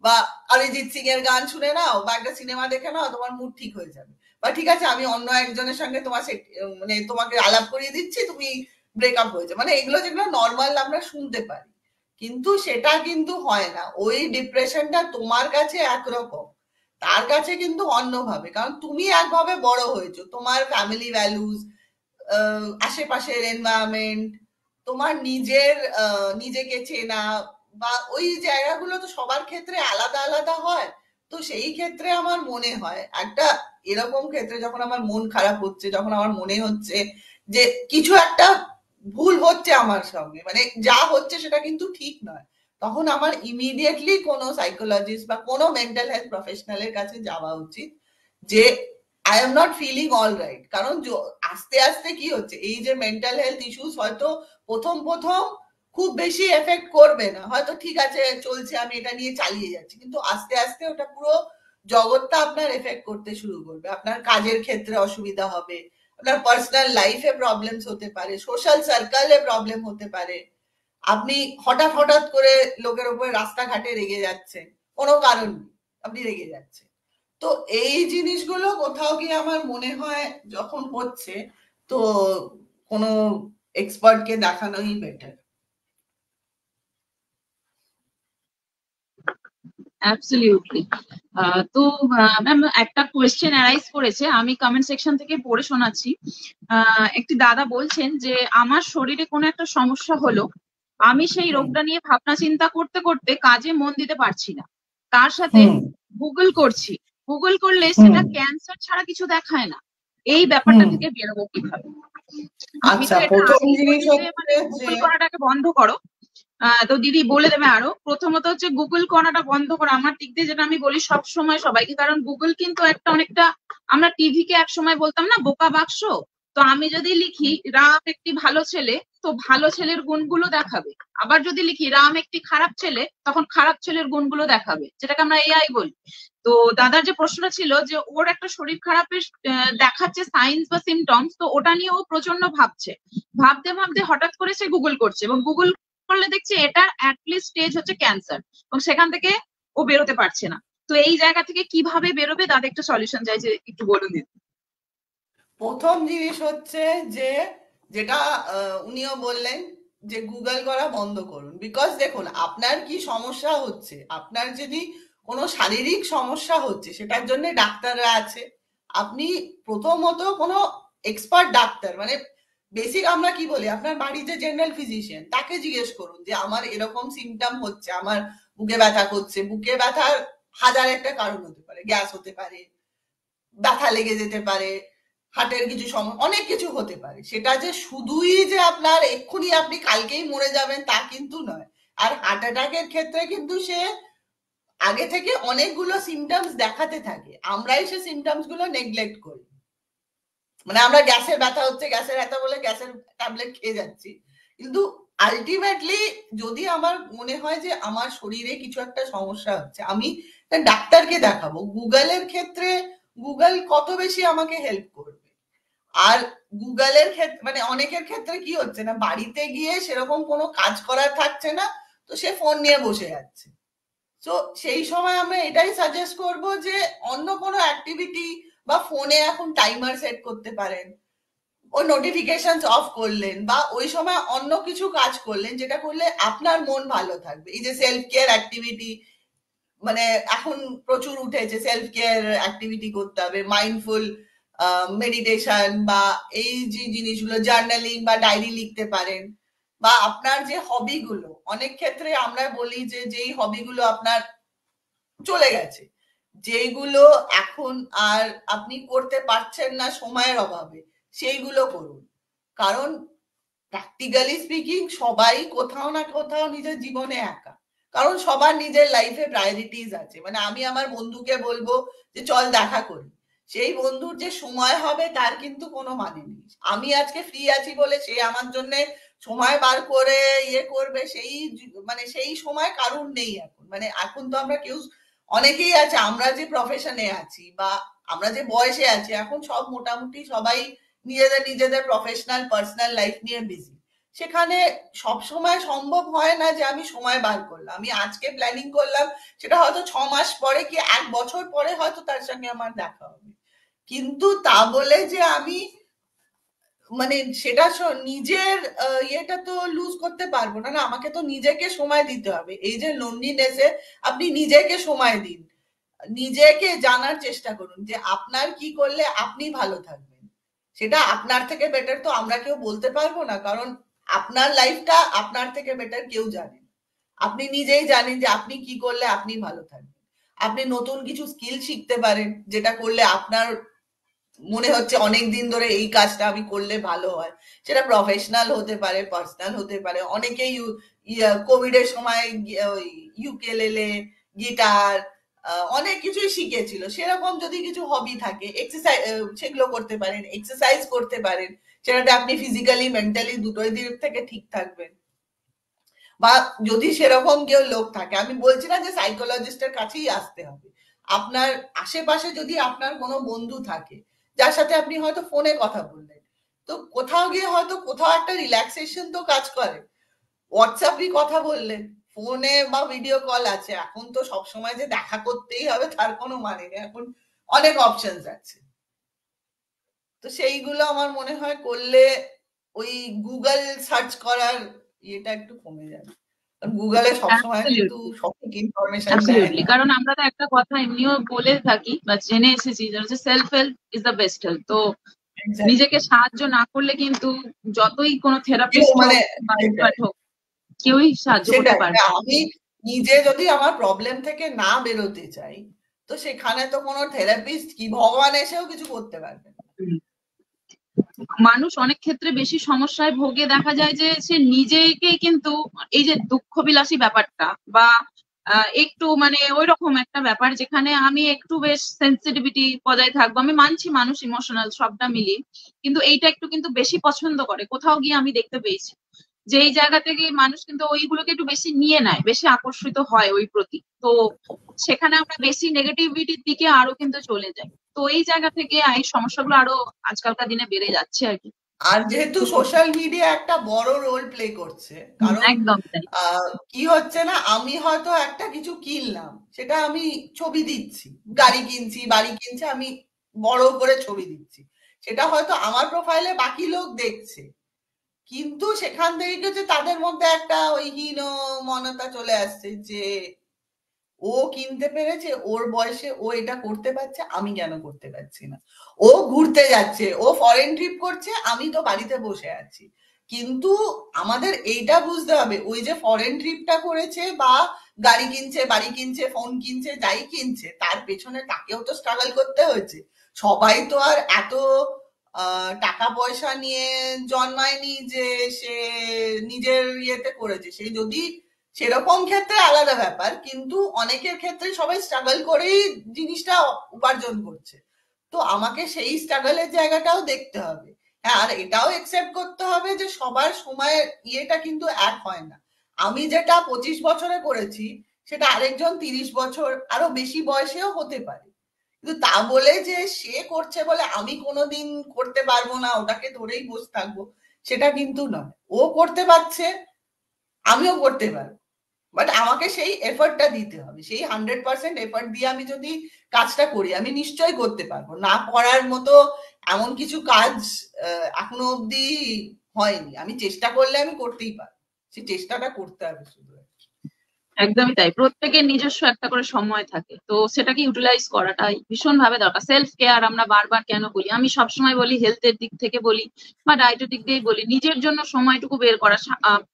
বা অরিজিৎ সিং এর গান শুনে নাও, বা একটা সিনেমা দেখে নাও, তোমার মুড ঠিক হয়ে যাবে। বা ঠিক আছে আমি অন্য একজনের সঙ্গে তোমার মানে তোমাকে আলাপ করিয়ে দিচ্ছি, তুমি ব্রেকআপ হয়েছে। মানে এগুলো যেগুলো নর্মাল আমরা শুনতে পারি, কিন্তু সেটা কিন্তু হয় না। ওই ডিপ্রেশনটা তোমার কাছে একরকম, তার কাছে কিন্তু অন্যভাবে। কারণ তুমি একভাবে বড় হয়েছো, তোমার ফ্যামিলি ভ্যালুজ, আশেপাশের এনভায়রনমেন্ট, তোমার নিজের নিজেকে চেনা, বা ওই জায়গাগুলো তো সবার ক্ষেত্রে আলাদা আলাদা হয়। তো সেই ক্ষেত্রে আমার মনে হয় একটা এরকম ক্ষেত্রে যখন আমার মন খারাপ হচ্ছে, যখন আমার মনে হচ্ছে যে কিছু একটা ভুল হচ্ছে আমার সঙ্গে, মানে যা হচ্ছে সেটা কিন্তু ঠিক নয়, তখন আমার ইমিডিয়েটলি কোনো সাইকোলজিস্ট বা কোনো মেন্টাল হেলথ প্রফেশনালের কাছে যাওয়া উচিত যে I am not feeling all right. কারণ আস্তে আস্তে কি হচ্ছে, এই যে মেন্টাল হেলথ ইস্যুস হয়তো প্রথম প্রথম খুব বেশি এফেক্ট করবে না, হয়তো ঠিক আছে চলছে, আমি এটা নিয়ে চালিয়ে যাচ্ছি, কিন্তু আস্তে আস্তে ওটা পুরো জগৎটা আপনার এফেক্ট করতে শুরু করবে। আপনার কাজের ক্ষেত্রে অসুবিধা হবে, আপনার পার্সোনাল লাইফে প্রবলেমস হতে পারে, সোশ্যাল সার্কেলে প্রবলেম হতে পারে, আপনি হঠাৎ হঠাৎ করে লোকের উপরে রাস্তাঘাটে রেগে যাচ্ছেন, কোনো কারণ নেই আপনি রেগে যাচ্ছেন। তো এই জিনিসগুলো কোথাও গিয়ে আমার মনে হয় যখন হচ্ছে, তো কোনো এক্সপার্টকে দেখানোই বেটার। অ্যাবসলিউটলি। তো ম্যাম একটা কোয়েশ্চেন অ্যারাইজ করেছে, আমি কমেন্ট সেকশন থেকে পড়ে শোনাচ্ছি। একটি দাদা বলছেন যে আমার শরীরে কোনো একটা সমস্যা হলো, আমি সেই হুম রোগটা নিয়ে ভাবনা চিন্তা করতে করতে কাজে মন দিতে পারছি না, তার সাথে হুম গুগল করছি, গুগল করলে হুম সেটা ক্যান্সার ছাড়া কিছু দেখায় না। এই ব্যাপারটা হুম থেকে বেরোবো কিভাবে? আমি আচ্ছা, তো এটা প্রথম আগেই জিনিস বলি যে হচ্ছে মানে যে গুগল করাটাকে বন্ধ করো। তো দিদি বলে দেবে আরো। প্রথমত হচ্ছে গুগল করাটা বন্ধ করা আমার দিক দিয়ে, যেটা আমি বলি সব সময় সবাইকে, কারণ গুগল কিন্তু একটা অনেকটা, আমরা টিভি কে এক সময় বলতাম না বোকা বাক্স। তো আমি যদি লিখি রাম একটি ভালো ছেলে, তো ভালো ছেলের গুণগুলো দেখাবে। আবার যদি লিখি রাম একটি খারাপ ছেলে, তখন খারাপ ছেলের গুণগুলো দেখাবে, যেটাকে আমরা এআই বলি। তো দাদার যে প্রশ্নটা ছিল যে ওর একটা শরীর খারাপের দেখাচ্ছে সাইন্স বা সিমটমস, তো ওটা নিয়ে ও প্রচন্ড ভাবছে, ভাবতে ভাবতে হঠাৎ করে সে গুগল করছে, এবং গুগল করলে দেখছে এটা অ্যাটলিস্ট স্টেজ হচ্ছে ক্যান্সার, এবং সেখান থেকে ও বেরোতে পারছে না। তো এই জায়গা থেকে কিভাবে বেরোবে, দাদা একটা সলিউশন চাই, যে একটু বলুন দিদি। প্রথম জিনিস হচ্ছে যে যেটা উনিও বললেন যে গুগল করা বন্ধ করুন। বিকজ দেখুন আপনার কি সমস্যা হচ্ছে, আপনার যদি কোনো শারীরিক সমস্যা হচ্ছে সেটার জন্য ডাক্তাররা আছে। আপনি প্রথমত কোনো এক্সপার্ট ডাক্তার, মানে বেসিক আমরা কি বলি, আপনার বাড়িতে জেনারেল ফিজিশিয়ান, তাকে জিজ্ঞেস করুন যে আমার এরকম সিমটম হচ্ছে, আমার বুকে ব্যথা করছে। বুকে ব্যথার হাজার একটা কারণ হতে পারে, গ্যাস হতে পারে, ব্যথা লেগে যেতে পারে, হার্টের কিছু সমস্যা, অনেক কিছু হতে পারে। সেটা যে শুধুই যে আপনার এক্ষুনি আপনি কালকেই মরে যাবেন তা কিন্তু নয়। আর হার্ট অ্যাটাকের ক্ষেত্রে কিন্তু সে আগে থেকে অনেকগুলো সিমটমস দেখাতে থাকে, আমরাই সে সিমটমস গুলো নেগলেক্ট করি। মানে আমরা গ্যাসের ব্যথা হচ্ছে, গ্যাসের ব্যথা বলে গ্যাসের ট্যাবলেট খেয়ে যাচ্ছি, কিন্তু আলটিমেটলি যদি আমার মনে হয় যে আমার শরীরে কিছু একটা সমস্যা হচ্ছে, আমি ডাক্তারকে দেখাবো। গুগলের ক্ষেত্রে গুগল কত বেশি আমাকে হেল্প করবে। আর গুগলের ক্ষেত্রে মানে অনেকের ক্ষেত্রে কি হচ্ছে না, বাড়িতে গিয়ে সেরকম কোনো কাজ করার থাকছে না, তো সে ফোন নিয়ে বসে যাচ্ছে। তো সেই সময় আমরা এটাই সাজেস্ট করব যে অন্য কোনো অ্যাক্টিভিটি, বা ফোনে এখন টাইমার সেট করতে পারেন, ওই নোটিফিকেশন অফ করলেন, বা ওই সময় অন্য কিছু কাজ করলেন যেটা করলে আপনার মন ভালো থাকবে। এই যে সেলফ কেয়ার অ্যাক্টিভিটি, মানে এখন প্রচুর উঠেছে, সেলফ কেয়ার অ্যাক্টিভিটি করতে হবে, মাইন্ডফুল মেডিটেশন, বা এই যে জিনিসগুলো, জার্নালিং বা ডায়েরি লিখতে পারেন। বা আপনার যে হবিগুলো, অনেক ক্ষেত্রে আমরা বলি যে যেই হবিগুলো আপনার চলে গেছে, যেইগুলো এখন আর আপনি করতে পারছেন না সময়ের অভাবে, সেইগুলো করুন। কারণ প্র্যাকটিক্যালি স্পিকিং সবাই কোথাও না কোথাও নিজের জীবনে একা, কারণ সবার নিজের লাইফে প্রায়োরিটিজ আছে। মানে আমি আমার বন্ধুকে বলবো যে চল দেখা করি, সেই বন্ধুর যে সময় হবে তার কিন্তু কোনো মানে নেই। আমি আজকে ফ্রি আছি বলে সে আমার জন্য সময় বার করে ইয়ে করবে, সেই মানে সেই সময় কারুর নেই এখন। মানে এখন তো আমরা কেউ, অনেকেই আছে, আমরা যে প্রফেশনে আছি বা আমরা যে বয়সে আছি, এখন সব মোটামুটি সবাই নিজেদের নিজেদের প্রফেশনাল পার্সোনাল লাইফ নিয়ে বিজি। সেখানে সব সময় সম্ভব হয় না যে আমি সময় বার করলাম, আমি আজকে প্ল্যানিং করলাম, সেটা হয়তো 6 মাস পরে কি 1 বছর পরে হয়তো তার সঙ্গে আমার দেখা হবে। কিন্তু তা বলে যে আমি মানে সেটা নিজের ইয়েটা তো লুজ করতে পারবো না। না, আমাকে তো নিজেকে সময় দিতে হবে। এই যে লোনলিনেসে আপনি নিজেকে সময় দিন, নিজেকে জানার চেষ্টা করুন যে আপনার কি করলে আপনি ভালো থাকবেন। সেটা আপনার থেকে বেটার তো আমরা কেউ বলতে পারবো না, কারণ আপনার লাইফটা আপনার থেকে বেটার কেউ জানে না। আপনি নিজেই জানেন যে আপনি কি করলে আপনি ভালো থাকবেন। আপনি নতুন কিছু স্কিল শিখতে পারেন, যেটা করলে আপনার মনে হচ্ছে অনেক দিন ধরে এই কাজটা আমি করলে ভালো হয়। সেটা প্রফেশনাল হতে পারে, পার্সোনাল হতে পারে। অনেকেই কোভিড এর সময় ওই ইউকেলেলে, গিটার, অনেক কিছুই শিখেছিল। সেরকম যদি কিছু হবি থাকে, এক্সারসাইজ, সেগুলো করতে পারেন, এক্সারসাইজ করতে পারেন, সেটাতে আপনি ফিজিক্যালি মেন্টালি দুটোই দিক থেকে ঠিক থাকবেন। বা যদি সেরকম কেউ লোক থাকে, আমি বলছি না যে সাইকোলজিস্টের কাছেই আসতে হবে, আপনার আশেপাশে যদি আপনার কোনো বন্ধু থাকে যার সাথে আপনি হয়তো ফোনে কথা বললেন, তো কোথাও গিয়ে হয়তো কোথাও একটা রিল্যাক্সেশন তো কাজ করে। হোয়াটসঅ্যাপই কথা বললেন, ফোনে বা ভিডিও কল আছে, এখন তো সবসময় যে দেখা করতেই হবে তার কোনো মানে নেই, এখন অনেক অপশনস আছে। তো সেইগুলো আমার মনে হয় করলে ওই গুগল সার্চ করার ইয়েটা একটু কমে যাবে। কারণ গুগলে সবসময় কিন্তু অ্যাবসলিউটলি, সঠিক ইনফরমেশন দেয় অ্যাবসলিউটলি। না। কারণ আমরা তো একটা কথা এমনিও বলে থাকি বা জেনে এসেছি, যেটা হচ্ছে self help is the best help. তো নিজেকে এক্স্যাক্টলি। সাহায্য না করলে কিন্তু যতই কোনো কেউ থেরাপিস্ট মানে হোক বা সেটাই, এক্সপার্ট হোক, কেউই সাহায্য করতে সেটাই। পারবে না। আমি নিজে যদি আমার প্রবলেম থেকে না বেরোতে চাই, তো সেখানে তো কোনো থেরাপিস্ট কি ভগবান এসেও কিছু করতে পারবে না। মানুষ অনেক ক্ষেত্রে বেশি সমস্যায় ভোগে, দেখা যায় যে সে নিজেকেই কিন্তু এই যে দুঃখ বিলাসী ব্যাপারটা বা একটু মানে ওইরকম একটা ব্যাপার যেখানে আমি একটু বেশ সেন্সিটিভিটি বজায় থাকবো, আমি মানছি মানুষ ইমোশনাল সবটা মিলিয়ে, কিন্তু এইটা একটু কিন্তু বেশি পছন্দ করে কোথাও গিয়ে আমি দেখতে পেয়েছি যে এই জায়গা থেকে মানুষ কিন্তু ওইগুলোকে একটু বেশি নিয়ে নেয়, বেশি আকর্ষিত হয় ওই প্রতি। তো সেখানে আমরা বেশি নেগেটিভিটির দিকে আরো কিন্তু চলে যাই। তো এই জায়গা থেকে এই সমস্যাগুলো আরো আজকালকার দিনে বেড়ে যাচ্ছে আর কি। আর যেহেতু তো সোশ্যাল মিডিয়া একটা বড় রোল প্লে করছে, কারণ একদম তাই। কি হচ্ছে না, আমি হয়তো একটা কিছু কিনলাম, সেটা আমি ছবি দিচ্ছি, গাড়ি কিনছি, বাড়ি কিনছি, আমি বড় করে ছবি দিচ্ছি, সেটা হয়তো আমার প্রোফাইলে বাকি লোক দেখছে, কিন্তু সেখান থেকে হচ্ছে তাদের মধ্যে একটা ওই হীনমন্যতা চলে আসছে যে ও কিনতে পেরেছে, ওর বয়সে ও এটা করতে পারছে, আমি কেন করতে পারছি না? ও ঘুরতে যাচ্ছে, ও ফরেন ট্রিপ করছে, আমি তো বাড়িতে বসে আছি। কিন্তু আমাদের এইটা বুঝতে হবে, ওই যে ফরেন ট্রিপটা করেছে বা গাড়ি কিনছে, বাড়ি কিনছে, ফোন কিনছে, যাই কিনছে, তার পেছনে তাকেও তো স্ট্রাগল করতে হয়েছে। সবাই তো আর এত টাকা পয়সা নিয়ে জন্মায়নি যে সে নিজের ইয়েতে করেছে। সে যদি সেরকম ক্ষেত্রে আলাদা ব্যাপার, কিন্তু অনেকের ক্ষেত্রে সবাই স্ট্রাগল করেই জিনিসটা উপার্জন করছে। তো আমাকে সেই স্ট্রাগলের জায়গাটাও দেখতে হবে। হ্যাঁ, আর এটাও একসেপ্ট করতে হবে যে সবার সময়ের ইয়েটা কিন্তু এক হয় না। আমি যেটা 25 বছরে করেছি, সেটা আরেকজন 30 বছর আরো বেশি বয়সেও হতে পারে। কিন্তু তা বলে যে সে করছে বলে আমি কোনোদিন করতে পারবো না, ওটাকে ধরেই বসে থাকবো, সেটা কিন্তু নয়। ও করতে পারছে, আমিও করতে পারবো, বাট আমাকে সেই এফর্টটা দিতে হবে। সেই 100% এফর্ট দিয়ে আমি যদি কাজটা করি, আমি নিশ্চয়ই করতে পারবো। না করার মতো এমন কিছু কাজ এখনো অব্দি হয়নি। আমি চেষ্টা করলে আমি করতেই পারবো, সেই চেষ্টাটা করতে হবে শুধু। একদমই তাই, প্রত্যেকের নিজস্ব একটা করে সময় থাকে, তো সেটাকে ইউটিলাইজ করাটাই ভীষণ ভাবে দরকার। সেলফ কেয়ার আমরা বারবার কেন বলি, আমি সবসময় বলি হেলথের দিক থেকে বলি বা ডায়েটের দিক দিয়েই বলি, নিজের জন্য সময়টুকু বের করা।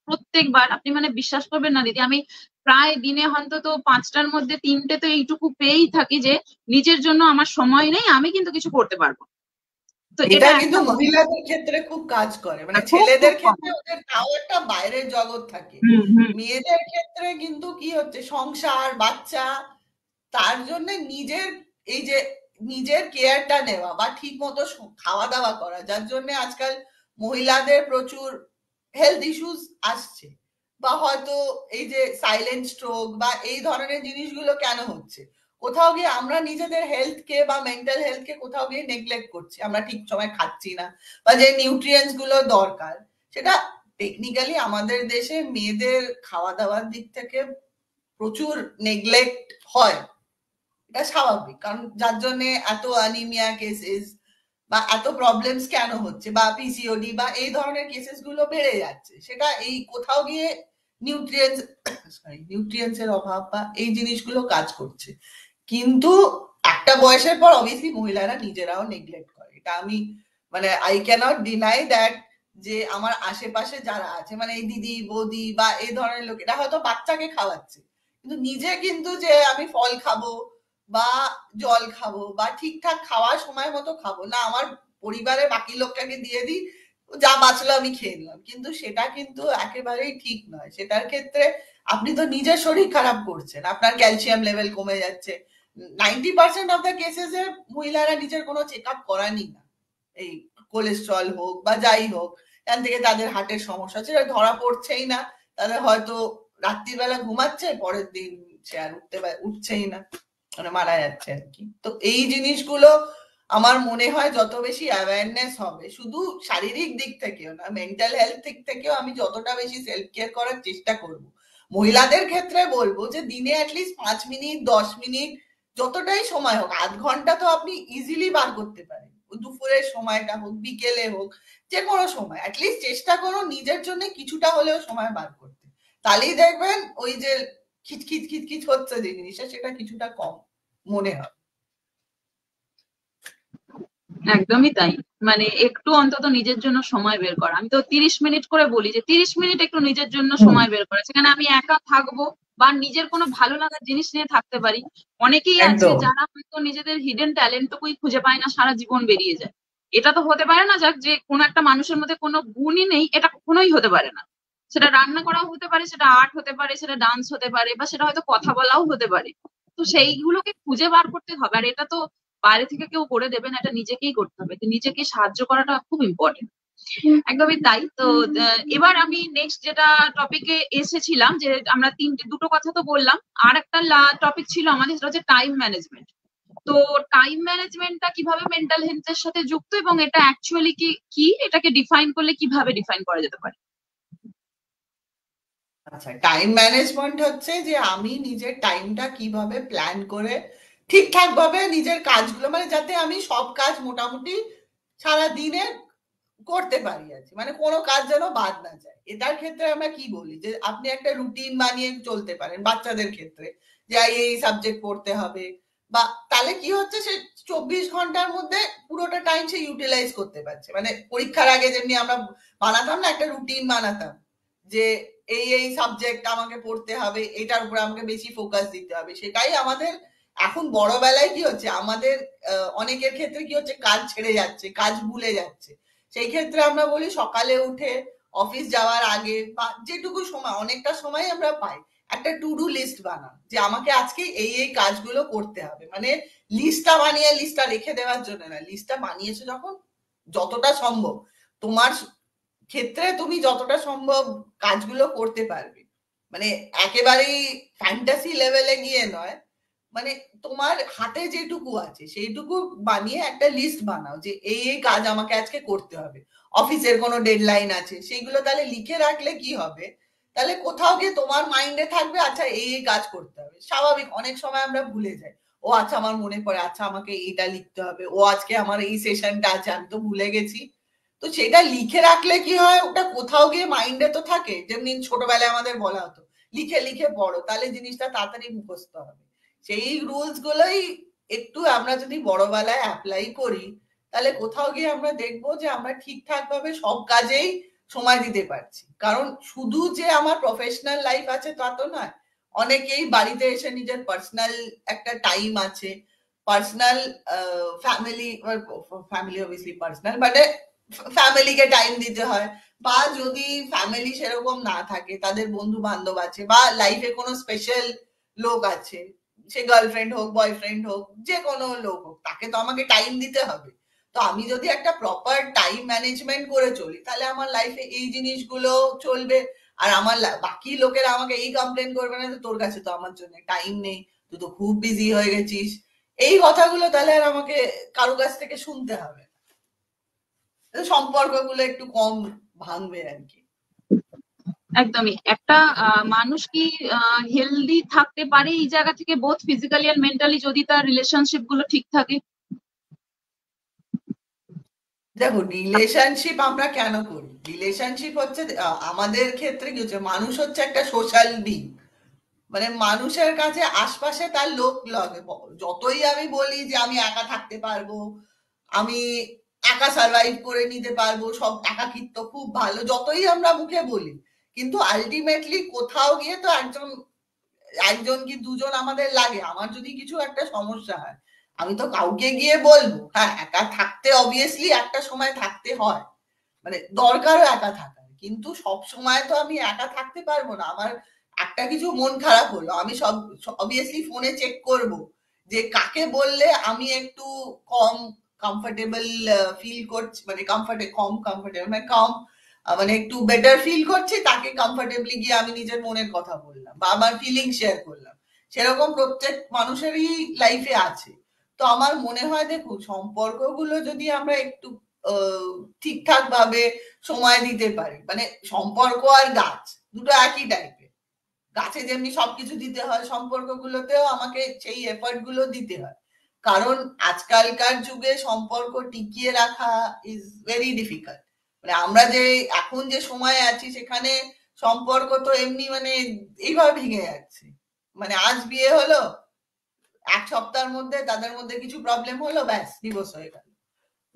প্রত্যেকবার আপনি মানে বিশ্বাস করবেন না দিদি, আমি প্রায় দিনে অন্তত 5টার মধ্যে 3টে তো এইটুকু পেয়েই থাকি যে নিজের জন্য আমার সময় নেই, আমি কিন্তু কিছু করতে পারবো। তো এটা এটা কিন্তু একটা মহিলাদের ক্ষেত্রে খুব কাজ করে, মানে খুব খুব ছেলেদের কম। ক্ষেত্রে ওদের তাও একটা বাইরের জগৎ থাকে। হুম হুম। মেয়েদের ক্ষেত্রে কিন্তু কি হচ্ছে, সংসার, বাচ্চা, তার জন্য নিজের এই যে নিজের কেয়ারটা নেওয়া বা ঠিক মতো খাওয়া দাওয়া করা, যার জন্য আজকাল মহিলাদের প্রচুর হেলথ ইস্যুস আসছে। বা হয়তো এই যে সাইলেন্ট স্ট্রোক বা এই ধরনের জিনিসগুলো কেন হচ্ছে, কোথাও গিয়ে আমরা নিজেদের হেলথ কে বা মেন্টাল হেলথ কে কোথাও গিয়ে নেগলেক্ট করছি। আমরা ঠিক সময় খাচ্ছি না, বা যে নিউট্রিয়েন্টস গুলো দরকার, সেটা টেকনিক্যালি আমাদের দেশে মেয়েদের খাওয়া দাওয়ার দিক থেকে প্রচুর নেগলেক্ট হয়। এটা স্বাভাবিক, কারণ যার জন্য এত অ্যানিমিয়া কেসেস বা এত প্রবলেমস কেন হচ্ছে, বা পিসিওডি বা এই ধরনের কেসেস গুলো বেড়ে যাচ্ছে, সেটা এই কোথাও গিয়ে নিউট্রিয়েন্টস নিউট্রিয়েন্টস এর অভাব বা এই জিনিসগুলো কাজ করছে। কিন্তু একটা বয়সের পর অবভিয়াসলি মহিলারা নিজেরাও নেগলেক্ট করে, এটা আমি মানে আই ক্যানট ডিনাই দ্যাট। যে আমার আশেপাশে যারা আছে, মানে এই দিদি বৌদি বা এই ধরনের লোক, এরা হয়তো বাচ্চাকে খাওয়াচ্ছে, কিন্তু নিজে কিন্তু যে আমি ফল খাবো বা জল খাবো বা ঠিকঠাক খাওয়ার সময় মতো খাবো না, আমার পরিবারের বাকি লোকটাকে দিয়ে দিই, যা বাঁচলো আমি খেয়ে নিলাম, কিন্তু সেটা কিন্তু একেবারেই ঠিক নয়। সেটার ক্ষেত্রে আপনি তো নিজের শরীর খারাপ করছেন, আপনার ক্যালসিয়াম লেভেল কমে যাচ্ছে। 90% অফ দ্য কেসেসে মহিলারা নিজের কোনো চেক আপ করানই না। এই কোলেস্ট্রল হোক বা যাই হোক, এখান থেকে তাদের হার্টের সমস্যা সেটা ধরা পড়ছেই না। তাদের হয়তো রাত্রিবেলা ঘুমাচ্ছে, পরের দিন সে আর উঠছেই না, মানে মারা যাচ্ছে আর কি। তো এই জিনিসগুলো আমার মনে হয় যত বেশি অ্যাওয়ারনেস হবে, শুধু শারীরিক দিক থেকেও না, মেন্টাল হেলথ দিক থেকেও আমি যতটা বেশি সেলফ কেয়ার করার চেষ্টা করব। মহিলাদের ক্ষেত্রে বলবো যে দিনে অ্যাটলিস্ট 5 মিনিট 10 মিনিট, যতটাই সময় হোক, আধ ঘন্টা তো আপনি ইজিলি বার করতে পারেন। দুপুরের সময়টা হোক, বিকেলে হোক, যে কোনো সময় অ্যাটলিস্ট চেষ্টা করো নিজের জন্য কিছুটা হলেও সময় বার করতে। তাহলেই দেখবেন ওই যে খিচখিচ খিচখিচ হচ্ছে যে জিনিসটা, সেটা কিছুটা কম মনে হয়। একদমই তাই, মানে একটু অন্তত নিজের জন্য সময় বের করা। আমি তো 30 মিনিট করে বলি যে 30 মিনিট একটু নিজের জন্য হুম, সময় বের করা, সেখানে আমি একা থাকবো বা নিজের কোনো ভালো লাগার জিনিস নিয়ে থাকতে পারি। অনেকেই আছে একদম। যারা হয়তো নিজেদের হিডেন ট্যালেন্টটুকুই খুঁজে পায় না, সারা জীবন বেরিয়ে যায়। এটা তো হতে পারে না যাক যে কোনো একটা মানুষের মধ্যে কোনো গুণই নেই, এটা কখনোই হতে পারে না। সেটা রান্না করাও হতে পারে, সেটা আর্ট হতে পারে, সেটা ডান্স হতে পারে, বা সেটা হয়তো কথা বলাও হতে পারে। তো সেইগুলোকে খুঁজে বার করতে হবে, আর এটা তো বাইরে থেকে কেউ করে দেবে না, এটা নিজেকেই করতে হবে। তো নিজেকে সাহায্য করাটা খুব ইম্পর্টেন্ট। একদমই তাই। তো এবার আমি নেক্সট যেটা টপিকে এসেছিলাম, যে আমরা দুটো কথা তো বললাম, আর একটা টপিক ছিল আমাদের, সেটা হচ্ছে টাইম ম্যানেজমেন্ট। তো টাইম ম্যানেজমেন্টটা কিভাবে মেন্টাল হেলথের সাথে যুক্ত, এবং এটা অ্যাকচুয়ালি কি কি এটাকে ডিফাইন করলে কিভাবে ডিফাইন করা যেতে পারে? আচ্ছা, টাইম ম্যানেজমেন্ট হচ্ছে যে আমি নিজের টাইমটা কিভাবে প্ল্যান করে ঠিকঠাক ভাবে নিজের কাজগুলো, মানে যাতে আমি সব কাজ মোটামুটি সারা দিনে করতে পারি আর কি, মানে কোনো কাজ যেন বাদ না যায়। এটার ক্ষেত্রে আমরা কি বলি যে আপনি একটা রুটিন বানিয়ে চলতে পারেন। বাচ্চাদের ক্ষেত্রে যে এই সাবজেক্ট পড়তে হবে, বা তাহলে কি হচ্ছে সে 24 ঘন্টার মধ্যে পুরোটা টাইম সে ইউটিলাইজ করতে পারছে। মানে পরীক্ষার আগে যেমনি আমরা বানাতাম না, একটা রুটিন বানাতাম যে এই সাবজেক্ট আমাকে পড়তে হবে, এটার উপরে আমাকে বেশি ফোকাস দিতে হবে, সেটাই আমাদের এখন বড়বেলায় কি হচ্ছে, আমাদের অনেকের ক্ষেত্রে কি হচ্ছে, কাজ ছেড়ে যাচ্ছে, কাজ ভুলে যাচ্ছে। সেই ক্ষেত্রে আমরা বলি সকালে উঠে অফিস যাওয়ার আগে বা যেটুকু সময়, অনেকটা সময় আমরা পাই, একটা টু ডু লিস্ট বানাও যে আমাকে আজকে এই কাজগুলো করতে হবে। মানে লিস্টটা বানিয়ে লিস্টটা রেখে দেওয়ার জন্য না, লিস্টটা বানিয়েছো যখন যতটা সম্ভব তোমার ক্ষেত্রে তুমি যতটা সম্ভব কাজগুলো করতে পারবে। মানে একেবারেই ফ্যান্টাসি লেভেলে গিয়ে নয়, মানে তোমার হাতে যেটুকু আছে সেইটুকু বানিয়ে একটা লিস্ট বানাও যে এই কাজ আমাকে আজকে করতে হবে। অফিসের কোনো ডেডলাইন আছে সেইগুলো তাহলে লিখে রাখলে কি হবে, তাহলে কোথাও গিয়ে তোমার মাইন্ডে থাকবে আচ্ছা এই কাজ করতে হবে। স্বাভাবিক অনেক সময় আমরা ভুলে যাই, ও আচ্ছা আমার মনে পড়ে, আচ্ছা আমাকে এইটা লিখতে হবে, ও আজকে আমার এই সেশনটা আছে আমি তো ভুলে গেছি। তো সেটা লিখে রাখলে কি হয়, ওটা কোথাও গিয়ে মাইন্ডে তো থাকে। যেমনি ছোটবেলায় আমাদের বলা হতো লিখে লিখে পড়ো, তাহলে জিনিসটা তাড়াতাড়ি মুখস্থ হবে। সেই রুলস গুলোই একটু আমরা যদি বড়বেলায় অ্যাপ্লাই করি, তাহলে কোথাও গিয়ে আমরা দেখবো যে আমরা ঠিকঠাক ভাবে সব কাজেই সময় দিতে পারছি। কারণ শুধু যে আমার প্রফেশনাল লাইফ আছে তা তো নয়, অনেকেই বাড়িতে এসে নিজের পার্সোনাল একটা টাইম আছে, personal family, family obviously personal, but ফ্যামিলিকে টাইম দিতে হয়। বা যদি ফ্যামিলি সেরকম না থাকে, তাদের বন্ধু বান্ধব আছে বা লাইফে কোনো স্পেশাল লোক আছে, সে গার্লফ্রেন্ড হোক, বয়ফ্রেন্ড হোক, যে কোনো লোক হোক, তাকে তো আমাকে টাইম দিতে হবে। তো আমি যদি একটা প্রপার টাইম ম্যানেজমেন্ট করে চলি, তাহলে আমার লাইফে এই জিনিসগুলো চলবে। আর আমার বাকি লোকেরা আমাকে এই কমপ্লেন করবে না যে তোর কাছে তো আমার জন্য টাইম নেই, তুই তো খুব বিজি হয়ে গেছিস। এই কথাগুলো তাহলে আর আমাকে কারো কাছ থেকে শুনতে হবে না। সম্পর্কগুলো একটু কম ভাঙবে আর কি। একদমই। একটা মানুষ কি হেলদি থাকতে পারে এই জায়গা থেকে, বোথ ফিজিক্যালি আর মেন্টালি, যদি তার রিলেশনশিপ গুলো ঠিক থাকে? দেখো রিলেশনশিপ আমরা কেন করি, রিলেশনশিপ হচ্ছে আমাদের ক্ষেত্রে কি হচ্ছে, মানুষ হচ্ছে একটা সোশ্যাল বিং। মানে মানুষের কাছে আশপাশে তার লোক লাগে। যতই আমি বলি যে আমি একা থাকতে পারবো, আমি একা সার্ভাইভ করে নিতে পারবো, সব একাকিত্ব খুব ভালো, যতই আমরা মুখে বলি, কিন্তু আলটিমেটলি কোথাও গিয়ে তো একজন একজন কি দুজন আমাদের লাগে। আমার যদি কিছু একটা সমস্যা হয়, আমি তো কাউকে গিয়ে বলবো, হ্যাঁ একা থাকতে অবভিয়াসলি একটা সময় থাকতে হয়, মানে দরকারও একা থাকার, কিন্তু সব সময় তো আমি একা থাকতে পারবো না। আমার একটা কিছু মন খারাপ হলো, আমি সব অবভিয়াসলি ফোনে চেক করব যে কাকে বললে আমি একটু কম কমফোর্টেবল ফিল করছি, মানে কমফোর্টেবল মানে কম মানে একটু বেটার ফিল করছি, তাকে কমফোর্টেবলি গিয়ে আমি নিজের মনের কথা বললাম বা আমার ফিলিং শেয়ার করলাম। সেরকম প্রত্যেক মানুষেরই লাইফে আছে। তো আমার মনে হয় দেখুন, সম্পর্কগুলো যদি আমরা একটু ঠিকঠাক ভাবে সময় দিতে পারি, মানে সম্পর্ক আর গাছ দুটো একই টাইপের। গাছে যেমনি সবকিছু দিতে হয়, সম্পর্কগুলোতেও আমাকে সেই এফর্ট গুলো দিতে হয়। কারণ আজকালকার যুগে সম্পর্ক টিকিয়ে রাখা ইজ ভেরি ডিফিকাল্ট। মানে আমরা যে এখন যে সময় আছি সেখানে সম্পর্ক তো এমনি মানে এইভাবে ভেঙে যাচ্ছে। মানে আজ বিয়ে হলো, এক সপ্তাহের মধ্যে তাদের মধ্যে কিছু প্রবলেম হলো, ব্যাস ডিভোর্স হয়ে গেল,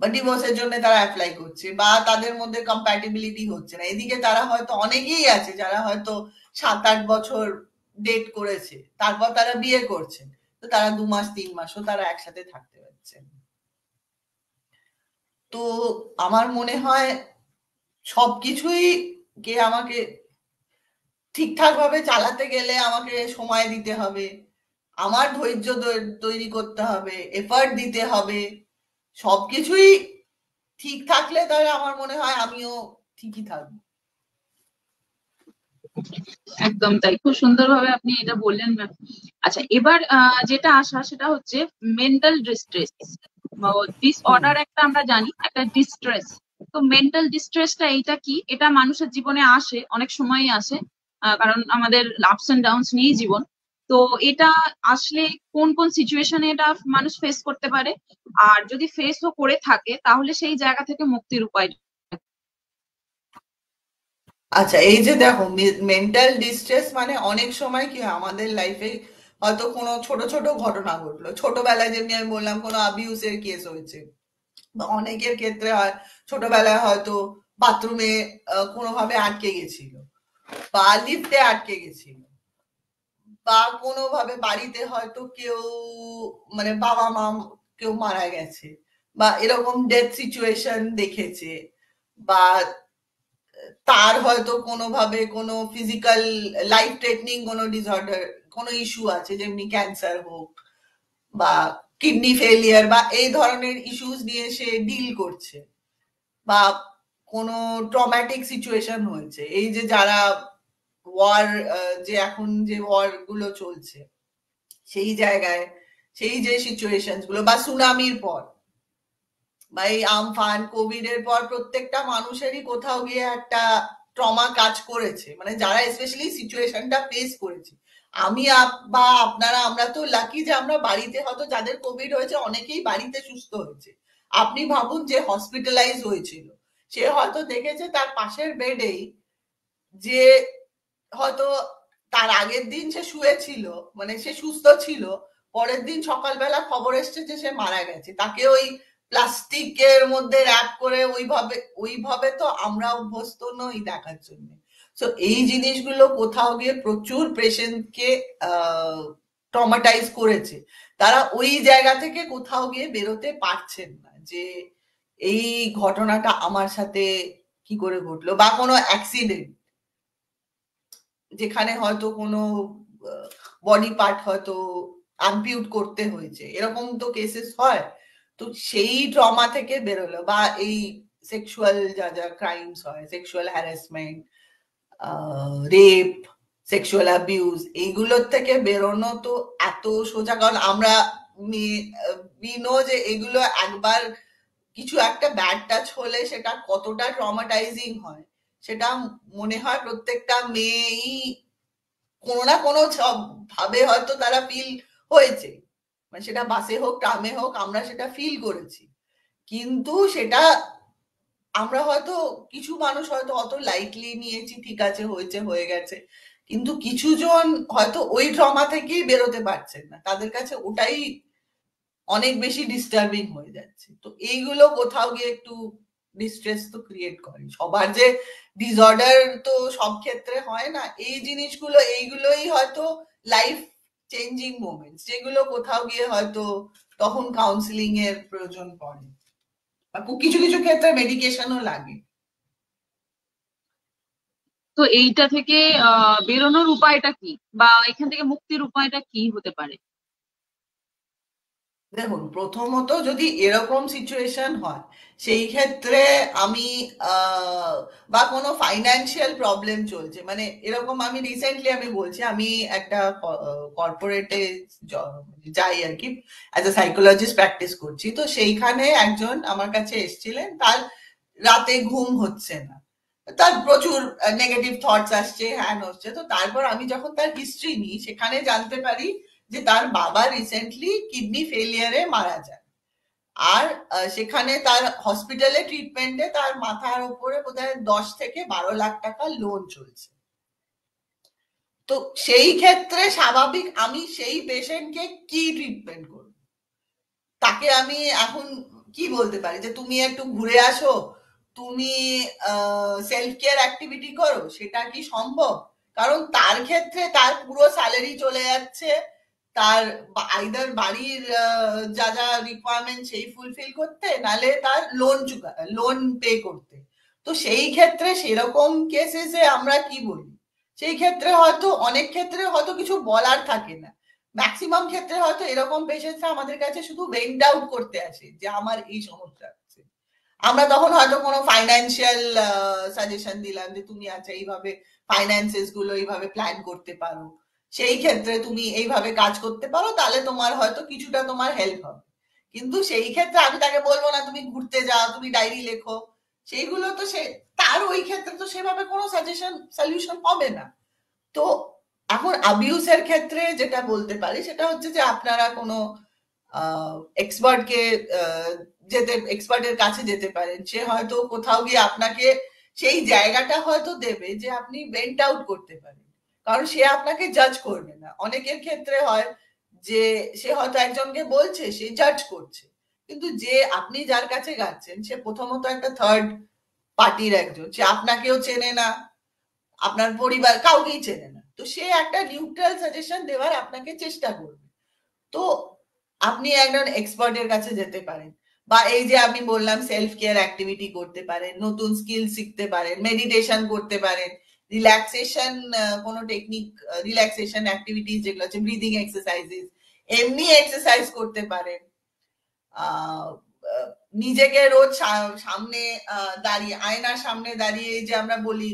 বা ডিভোর্সের জন্য তারা অ্যাপ্লাই করছে, বা তাদের মধ্যে কম্প্যাটিবিলিটি হচ্ছে না। এদিকে তারা হয়তো অনেকেই আছে যারা হয়তো 7-8 বছর ডেট করেছে, তারপর তারা বিয়ে করছে, তো তারা 2 মাস 3 মাসও তারা একসাথে থাকতে পারছে। তো আমার মনে হয় সবকিছুই কে আমাকে ঠিকঠাক ভাবে চালাতে গেলে আমাকে সময় দিতে হবে, আমার ধৈর্য তৈরি করতে হবে, এফর্ট দিতে হবে। সবকিছুই ঠিক থাকলে তাহলে আমার মনে হয় আমিও ঠিকই থাকবো। একদম তাই, খুব সুন্দরভাবে আপনি এটা বললেন ম্যাম। আচ্ছা, এবার যেটা আসা সেটা হচ্ছে মেন্টাল ডিস্ট্রেস। হুম। ডিসঅর্ডার একটা আমরা জানি, একটা ডিস্ট্রেস। তো মেন্টাল ডিস্ট্রেসটা এইটা কি? এটা মানুষের জীবনে আসে, অনেক সময়ই আসে, কারণ আমাদের আপস এন্ড ডাউনস নিয়েই জীবন। তো এটা আসলে কোন কোন সিচুয়েশনে এটা মানুষ ফেস করতে পারে, আর যদি ফেসও করে থাকে তাহলে সেই জায়গা থেকে মুক্তির উপায়? আচ্ছা, এই যে দেখো মেন্টাল ডিস্ট্রেস মানে অনেক সময় কি হয় আমাদের লাইফে হয়তো কোনো ছোট ছোট ঘটনা ঘটলো, ছোটবেলায় যেমনি আমি বললাম কোনো অ্যাবিউসের কেস হয়েছে, বা অনেকের ক্ষেত্রে হয় ছোটবেলায় হয়তো বাথরুমে কোনোভাবে আটকে গেছিল, বা লিফটে আটকে গেছিল, বা কোনোভাবে বাড়িতে হয়তো কেউ মানে বাবা মা কেউ মারা গেছে, বা এরকম ডেথ সিচুয়েশন দেখেছে, বা তার হয়তো কোনোভাবে কোনো ফিজিক্যাল লাইফ থ্রেটনিং কোনো ডিসঅর্ডার কোনো ইস্যু আছে, যেমনি ক্যান্সার হোক বা কিডনি ফেলিয়ার বা এই ধরনের ইস্যুস নিয়ে সে ডিল করছে, বা কোনো ট্রমাটিক সিচুয়েশন হয়েছে, এই যে যারা ওয়ার, যে এখন যে ওয়ার গুলো চলছে সেই জায়গায় সেই যে সিচুয়েশন গুলো, বা সুনামির পর বা এই আমফান কোভিড এর পর প্রত্যেকটা মানুষেরই কোথাও গিয়ে একটা ট্রমা কাজ করেছে, মানে যারা স্পেশালি সিচুয়েশনটা ফেস করেছে। আমি বা আপনারা আমরা তো লাকি যে আমরা বাড়িতে, হয়তো যাদের কোভিড হয়েছে অনেকেই বাড়িতে সুস্থ হয়েছে। আপনি ভাবুন যে হসপিটালাইজ হয়েছিল, সে হয়তো দেখেছে তার পাশের বেডেই যে হয়তো তার আগের দিন সে শুয়েছিল, মানে সে সুস্থ ছিল, পরের দিন সকালবেলা খবর এসছে যে সে মারা গেছে, তাকে ওই প্লাস্টিকের মধ্যে র্যাপ করে ওইভাবে ওইভাবে তো আমরা অভ্যস্ত নই দেখার জন্য। তো এই জিনিসগুলো কোথাও গিয়ে প্রচুর পেশেন্টকে ট্রমাটাইজ করেছে, তারা ওই জায়গা থেকে কোথাও গিয়ে বেরোতে পারছেন না যে এই ঘটনাটা আমার সাথে কি করে ঘটলো, বা কোনো অ্যাক্সিডেন্ট যেখানে হয়তো কোনো বডি পার্ট হয়তো আম্পিউট করতে হয়েছে, এরকম তো কেসেস হয়। তো সেই ট্রমা থেকে বেরোলো, বা এই সেক্সুয়াল যা যা ক্রাইমস হয়, sexual harassment, rape, sexual abuse, এইগুলোর থেকে বেরোনো তো এত সোজা, কারণ আমরা নো যে এগুলো একবার কিছু একটা ব্যাড টাচ হলে সেটা কতটা ট্রমাটাইজিং হয়, সেটা মনে হয় প্রত্যেকটা মেয়েই কোনো না কোনো ভাবে হয়তো তারা ফিল হয়েছে, মানে সেটা বাসে হোক ট্রামে হোক আমরা সেটা ফিল করেছি। কিন্তু সেটা আমরা হয়তো কিছু মানুষ হয়তো অত লাইটলি নিয়েছি, ঠিক আছে হয়েছে হয়ে গেছে, কিন্তু কিছু জন হয়তো ওই ট্রমা থেকেই বেরোতে পারছেন না, তাদের কাছে ওটাই অনেক বেশি ডিস্টার্বিং হয়ে যাচ্ছে। তো এইগুলো কোথাও গিয়ে একটু ডিস্ট্রেস তো ক্রিয়েট করে, সবার যে ডিসঅর্ডার তো সব ক্ষেত্রে হয় না, এই জিনিসগুলো এইগুলোই হয়তো লাইফ চেঞ্জিং মোমেন্টস, যেগুলো কোথাও গিয়ে হয়তো তখন কাউন্সিলিং এর প্রয়োজন পড়ে, বা কিছু কিছু ক্ষেত্রে মেডিকেশনও লাগে। তো এইটা থেকে বেরোনোর উপায়টা কি, বা এখান থেকে মুক্তির উপায়টা কি হতে পারে? দেখুন, প্রথমত যদি এরকম সিচুয়েশন হয় সেই ক্ষেত্রে আমি বা কোনো ফাইন্যান্সিয়াল প্রবলেম চলছে, মানে এরকম আমি রিসেন্টলি আমি বলছি, আমি একটা কর্পোরেটে যাই আর কি, অ্যাজ এ সাইকোলজিস্ট প্র্যাকটিস করছি। তো সেইখানে একজন আমার কাছে এসেছিলেন, তার রাতে ঘুম হচ্ছে না, তার প্রচুর নেগেটিভ থটস আসছে, হ্যান হচ্ছে। তো তারপর আমি যখন তার হিস্ট্রি নিই সেখানে জানতে পারি যে তার বাবা রিসেন্টলি কিডনি ফেলিয়ারে মারা যায়, আর সেখানে তার হসপিটালে ট্রিটমেন্টে তার মাথার উপরে বোধহয় 10 থেকে 12 লাখ টাকা লোন চলছে। তো সেই ক্ষেত্রে স্বাভাবিক আমি সেই পেশেন্টকে কি ট্রিটমেন্ট করব, তাকে আমি এখন কি বলতে পারি যে তুমি একটু ঘুরে আসো, তুমি সেলফ কেয়ার অ্যাক্টিভিটি করো, সেটা কি সম্ভব? কারণ তার ক্ষেত্রে তার পুরো স্যালারি চলে যাচ্ছে তার আইদার বাড়ির যা যা রিকোয়ারমেন্ট সেই ফুলফিল করতে, নালে তার লোন পে করতে। তো সেই ক্ষেত্রে সেরকম কেসেসে আমরা কি বলি, সেই ক্ষেত্রে হয়তো অনেক ক্ষেত্রে হয়তো কিছু বলার থাকে না, ম্যাক্সিমাম ক্ষেত্রে হয়তো এরকম পেশেন্টরা আমাদের কাছে শুধু ভেন্ট আউট করতে আসে যে আমার এই সমস্যা আছে। আমরা তখন হয়তো কোনো ফাইন্যান্সিয়াল সাজেশন দিলাম যে তুমি আচ্ছা এইভাবে ফাইন্যান্সেস গুলো এইভাবে প্ল্যান করতে পারো, সেই ক্ষেত্রে তুমি এইভাবে কাজ করতে পারো, তাহলে তোমার হয়তো কিছুটা তোমার হেল্প হবে। কিন্তু সেই ক্ষেত্রে আমি তাকে বলবো না তুমি ঘুরতে যাও, তুমি ডায়েরি লেখো, সেইগুলো তো সে তার ওই ক্ষেত্রে তো সেভাবে কোনো সাজেশন সলিউশন হবে না। তো এখন অ্যাবিউসের ক্ষেত্রে যেটা বলতে পারি সেটা হচ্ছে যে আপনারা কোনো এক্সপার্টকে এক্সপার্টের কাছে যেতে পারেন, সে হয়তো কোথাও গিয়ে আপনাকে সেই জায়গাটা হয়তো দেবে যে আপনি ভেন্ট আউট করতে পারেন। কারণ সে আপনাকে জাজ করবে না। অনেকের ক্ষেত্রে হয় যে সে হয়তো একজনকে বলছে, সে জাজ করছে, কিন্তু যে আপনি যার কাছে যাচ্ছেন সে প্রথমত একটা থার্ড পার্টির একজন, সে আপনাকেও চেনে না, আপনার পরিবার কাউকেই চেনে না, তো সে একটা নিউট্রাল সাজেশন দেওয়ার আপনাকে চেষ্টা করবে। তো আপনি একজন এক্সপার্টের কাছে যেতে পারেন, বা এই যে আমি বললাম সেলফ কেয়ার অ্যাক্টিভিটি করতে পারেন, নতুন স্কিল শিখতে পারেন, মেডিটেশন করতে পারেন, রিল্যাক্সেশন কোনো টেকনিক, রিল্যাক্সেশন অ্যাক্টিভিটিস যেগুলো আছে, ব্রিদিং এক্সারসাইজেস, এমনি এক্সারসাইজ করতে পারেন। নিজেকে রোজ সামনে দাঁড়িয়ে, আয়নার সামনে দাঁড়িয়ে যে আমরা বলি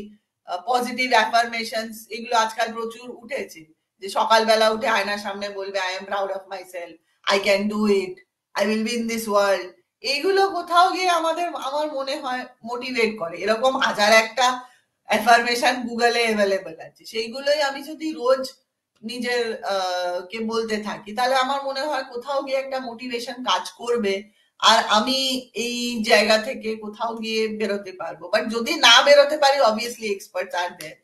পজিটিভ অ্যাফার্মেশনস, এগুলো আজকাল প্রচুর উঠেছে, যে সকালবেলা উঠে আয়নার সামনে বলবে I am proud of my self, I can do it, I will be in this world. এইগুলো কোথাও গিয়ে আমার মনে হয় মোটিভেট করে। এরকম হাজার একটা অ্যাফার্মেশন গুগলে অ্যাভেলেবেল আছে, সেইগুলোই আমি যদি রোজ নিজের কে বলতে থাকি, তাহলে আমার মনে হয় কোথাও গিয়ে একটা মোটিভেশন কাজ করবে, আর আমি এই জায়গা থেকে কোথাও গিয়ে বেরোতে পারবো। বাট যদি না বেরোতে পারি, অবভিয়াসলি এক্সপার্ট আর দেয়,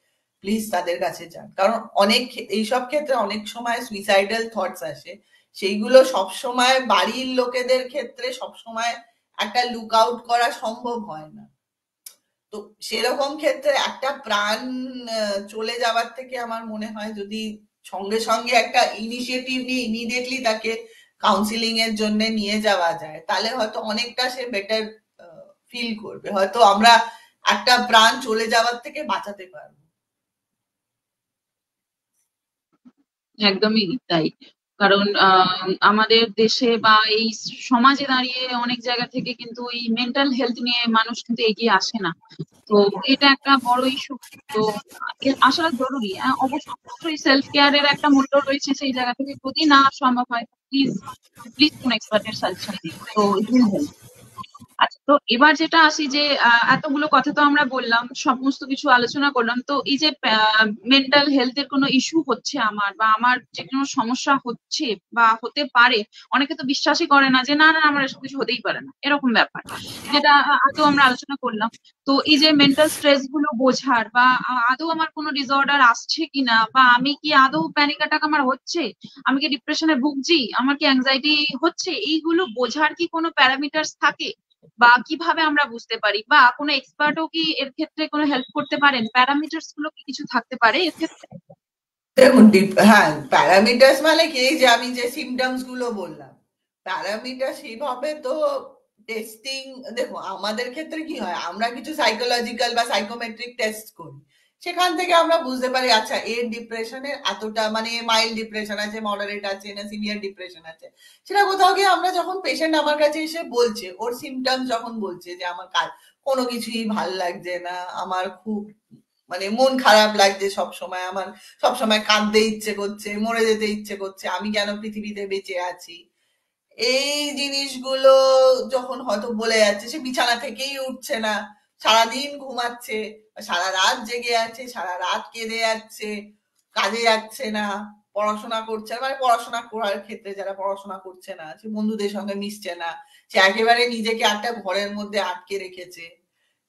প্লিজ তাদের কাছে যান। কারণ অনেক এইসব ক্ষেত্রে অনেক সময় সুইসাইডাল থটস আসে, সেইগুলো সবসময় বাড়ির লোকেদের ক্ষেত্রে সবসময় একটা লুক আউট করা সম্ভব হয় না। তো সেরকম ক্ষেত্রে একটা প্রাণ চলে যাওয়ার থেকে আমার মনে হয় যদি সঙ্গে সঙ্গে একটা ইনিশিয়েটিভ নিয়ে ইমিডিয়েটলি তাকে কাউন্সিলিং এর জন্য নিয়ে যাওয়া যায়, তাহলে হয়তো অনেকটা সে বেটার ফিল করবে, হয়তো আমরা একটা প্রাণ চলে যাওয়ার থেকে বাঁচাতে পারবো। একদমই তাই। কারণ আমাদের দেশে বা এই সমাজে দাঁড়িয়ে অনেক জায়গা থেকে কিন্তু এই মেন্টাল হেলথ নিয়ে মানুষ কিন্তু এগিয়ে আসে না। তো এটা একটা বড় ইস্যু। তো আসলে জরুরি। অবশ্যই সেলফ কেয়ারের একটা মূল্য রয়েছে সেই জায়গা থেকে, যদি না সম্ভব হয় প্লিজ প্লিজ কোন এক্সপার্টের সাজেশন নিন, তো ইট উইল হেল্প। আচ্ছা, তো এবার যেটা আসি যে এতগুলো কথা তো আমরা বললাম, সমস্ত কিছু আলোচনা করলাম, তো এই যে মেন্টাল হেলথের কোনো ইস্যু হচ্ছে আমার, বা আমার যে কোনো সমস্যা হচ্ছে বা হতে পারে, অনেকে তো বিশ্বাসই করে না যে না না আমার এসব কিছু হতেই পারে না, এরকম ব্যাপার যেটা আগেও আমরা আলোচনা করলাম। তো এই যে মেন্টাল স্ট্রেস গুলো বোঝার, বা আদৌ আমার কোনো ডিসঅর্ডার আসছে কিনা, বা আমি কি আদৌ প্যানিক অ্যাটাক আমার হচ্ছে, আমি কি ডিপ্রেশনে ভুগছি, আমার কি অ্যাংজাইটি হচ্ছে, এইগুলো বোঝার কি কোনো প্যারামিটার্স থাকে, বা কিভাবে আমরা বুঝতে পারি, বা কোনো এক্সপার্টও কি এর ক্ষেত্রে কোনো হেল্প করতে পারেন? প্যারামিটার্স গুলো কি কিছু থাকতে পারে এর ক্ষেত্রে? দেখুন, হ্যাঁ, প্যারামিটার্স মানে কি, যে আমি যে সিমটমস গুলো বললাম, প্যারামিটার সেইভাবে তো টেস্টিং। দেখো আমাদের ক্ষেত্রে কি হয়, আমরা কিছু সাইকোলজিক্যাল বা সাইকোমেট্রিক টেস্ট করি, সেখান থেকে আমরা বুঝতে পারি আচ্ছা এর ডিপ্রেশনের এতটা, মানে মাইল্ড ডিপ্রেশন আছে, মডারেট আছে, না সিভিয়ার ডিপ্রেশন আছে। সেটা কোথাও গিয়ে আমরা যখন পেশেন্ট আমার কাছে এসে বলছে, ওর সিমটমস যখন বলছে যে আমার কোনো কিছুই ভাল লাগছে না, আমার খুব মানে মন খারাপ লাগছে সব সময়, আমার সব সময় কাঁদতে ইচ্ছে করছে, মরে যেতে ইচ্ছে করছে, আমি কেন পৃথিবীতে বেঁচে আছি, এই জিনিসগুলো যখন হয়তো বলে যাচ্ছে, সে বিছানা থেকেই উঠছে না, সারাদিন ঘুমাচ্ছে, সারা রাত জেগে আছে, সারা রাত কেঁদে যাচ্ছে, কাজে যাচ্ছে না, পড়াশোনা করছে না, মানে পড়াশোনা করার ক্ষেত্রে যারা পড়াশোনা করছে না, সে বন্ধুদের সঙ্গে মিশছে না, সে একেবারে নিজেকে একটা ঘরের মধ্যে আটকে রেখেছে,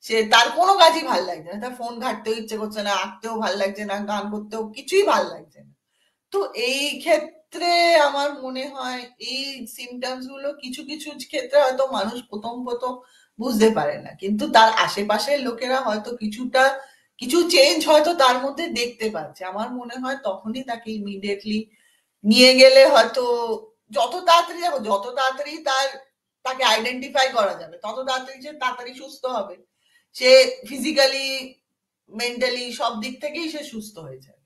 সে তার কোনো কাজই ভাল লাগছে না, তার ফোন ঘাটতেও ইচ্ছে করছে না, আঁকতেও ভাল লাগছে না, গান করতেও কিছুই ভাল লাগছে না। তো এই ক্ষেত্রে আমার মনে হয় এই সিমটমস গুলো কিছু কিছু ক্ষেত্রে হয়তো মানুষ প্রথম প্রথম বুঝতে পারে না, কিন্তু তার আশেপাশের লোকেরা হয়তো কিছুটা কিছু চেঞ্জ হয়তো তার মধ্যে দেখতে পাচ্ছে। আমার মনে হয় তখনই তাকে ইমিডিয়েটলি নিয়ে গেলে হয়তো, যত তাড়াতাড়ি যাবো, যত তাড়াতাড়ি তাকে আইডেন্টিফাই করা যাবে, তত তাড়াতাড়ি সে তাড়াতাড়ি সুস্থ হবে, সে ফিজিক্যালি মেন্টালি সব দিক থেকেই সে সুস্থ হয়ে যায়।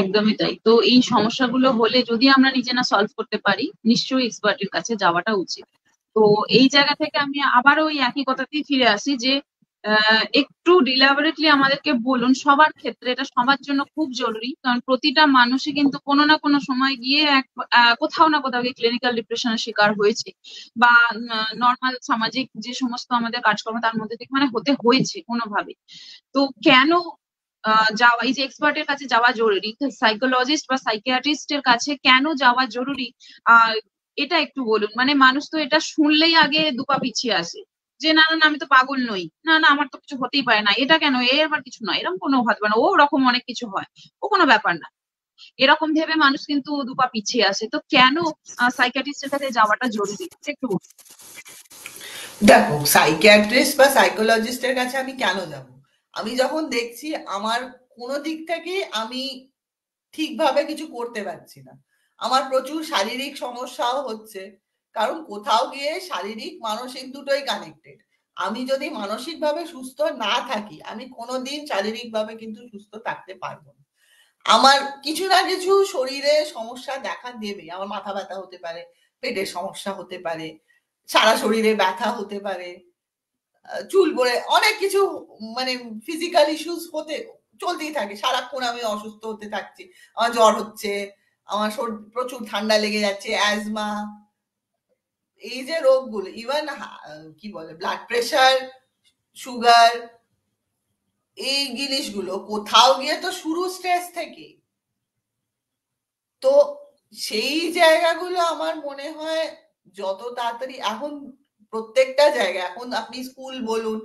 একদমই তাই। তো এই সমস্যাগুলো হলে যদি আমরা নিজে না সলভ করতে পারি, নিশ্চয়ই এক্সপার্টের কাছে যাওয়াটা উচিত। তো এই জায়গা থেকে আমি আবারও ওই একই কথাতেই ফিরে আসি যে একটু ডিলাবরেটলি আমাদেরকে বলুন, সবার ক্ষেত্রে এটা সবার জন্য খুব জরুরি, কারণ প্রতিটা মানুষই কিন্তু কোনো না কোনো সময় গিয়ে কোথাও না কোথাও গিয়ে ক্লিনিক্যাল ডিপ্রেশনের শিকার হয়েছে, বা নর্মাল সামাজিক যে সমস্ত আমাদের কাজকর্ম তার মধ্যে থেকে মানে হতে হয়েছে কোনোভাবে। তো কেন যাওয়া, এই যে এক্সপার্টের কাছে যাওয়া জরুরি, সাইকোলজিস্ট বা সাইকিয়াট্রিস্টের কাছে কেন যাওয়া জরুরি, আহ এটা একটু বলুন। মানে মানুষ তো এটা শুনলেই আগে দুপা পিছিয়ে আসে, যে না না না আমি তো পাগল নই, না না আমার তো কিছু হতেই পারে না, এটা কেন, এ আবার কিছু নয়, এরকম কোনো হতে পারে না, ও ওরকম অনেক কিছু হয়, ও কোনো ব্যাপার না, এরকম ভেবে মানুষ কিন্তু দুপা পিছিয়ে আসে। তো কেন সাইকিয়াট্রিস্টের কাছে যাওয়াটা জরুরি একটু বলুন। দেখো, সাইকিয়াট্রিস্ট বা সাইকোলজিস্টের কাছে আমি কেন যাব? আমি যখন দেখছি আমার কোনো দিক থেকে আমি ঠিকভাবে কিছু করতে পারছি না, আমার প্রচুর শারীরিক সমস্যাও হচ্ছে, কারণ কোথাও গিয়ে শারীরিক মানসিক দুটোই কানেক্টেড। আমি যদি মানসিকভাবে সুস্থ না থাকি আমি কোনোদিন শারীরিকভাবে কিন্তু সুস্থ থাকতে পারবো না। আমার কিছু না কিছু শরীরে সমস্যা দেখা দেবে, আমার মাথা ব্যথা হতে পারে, পেটের সমস্যা হতে পারে, সারা শরীরে ব্যথা হতে পারে, চুল পড়ে অনেক কিছু, মানে ফিজিক্যাল ইস্যুস হতে চলতেই থাকে, সারাক্ষণ আমি অসুস্থ হতে থাকছি, আমার জ্বর হচ্ছে, আমার প্রচুর ঠান্ডা লেগে যাচ্ছে, অ্যাজমা, এই যে রোগগুলো, ইভেন কি বলে ব্লাড প্রেশার, সুগার, এই জিনিসগুলো কোথাও গিয়ে তো শুরু স্ট্রেস থেকে। তো সেই জায়গাগুলো আমার মনে হয় যত তাড়াতাড়ি, এখন প্রত্যেকটা জায়গা, এখন আপনি স্কুল বলুন,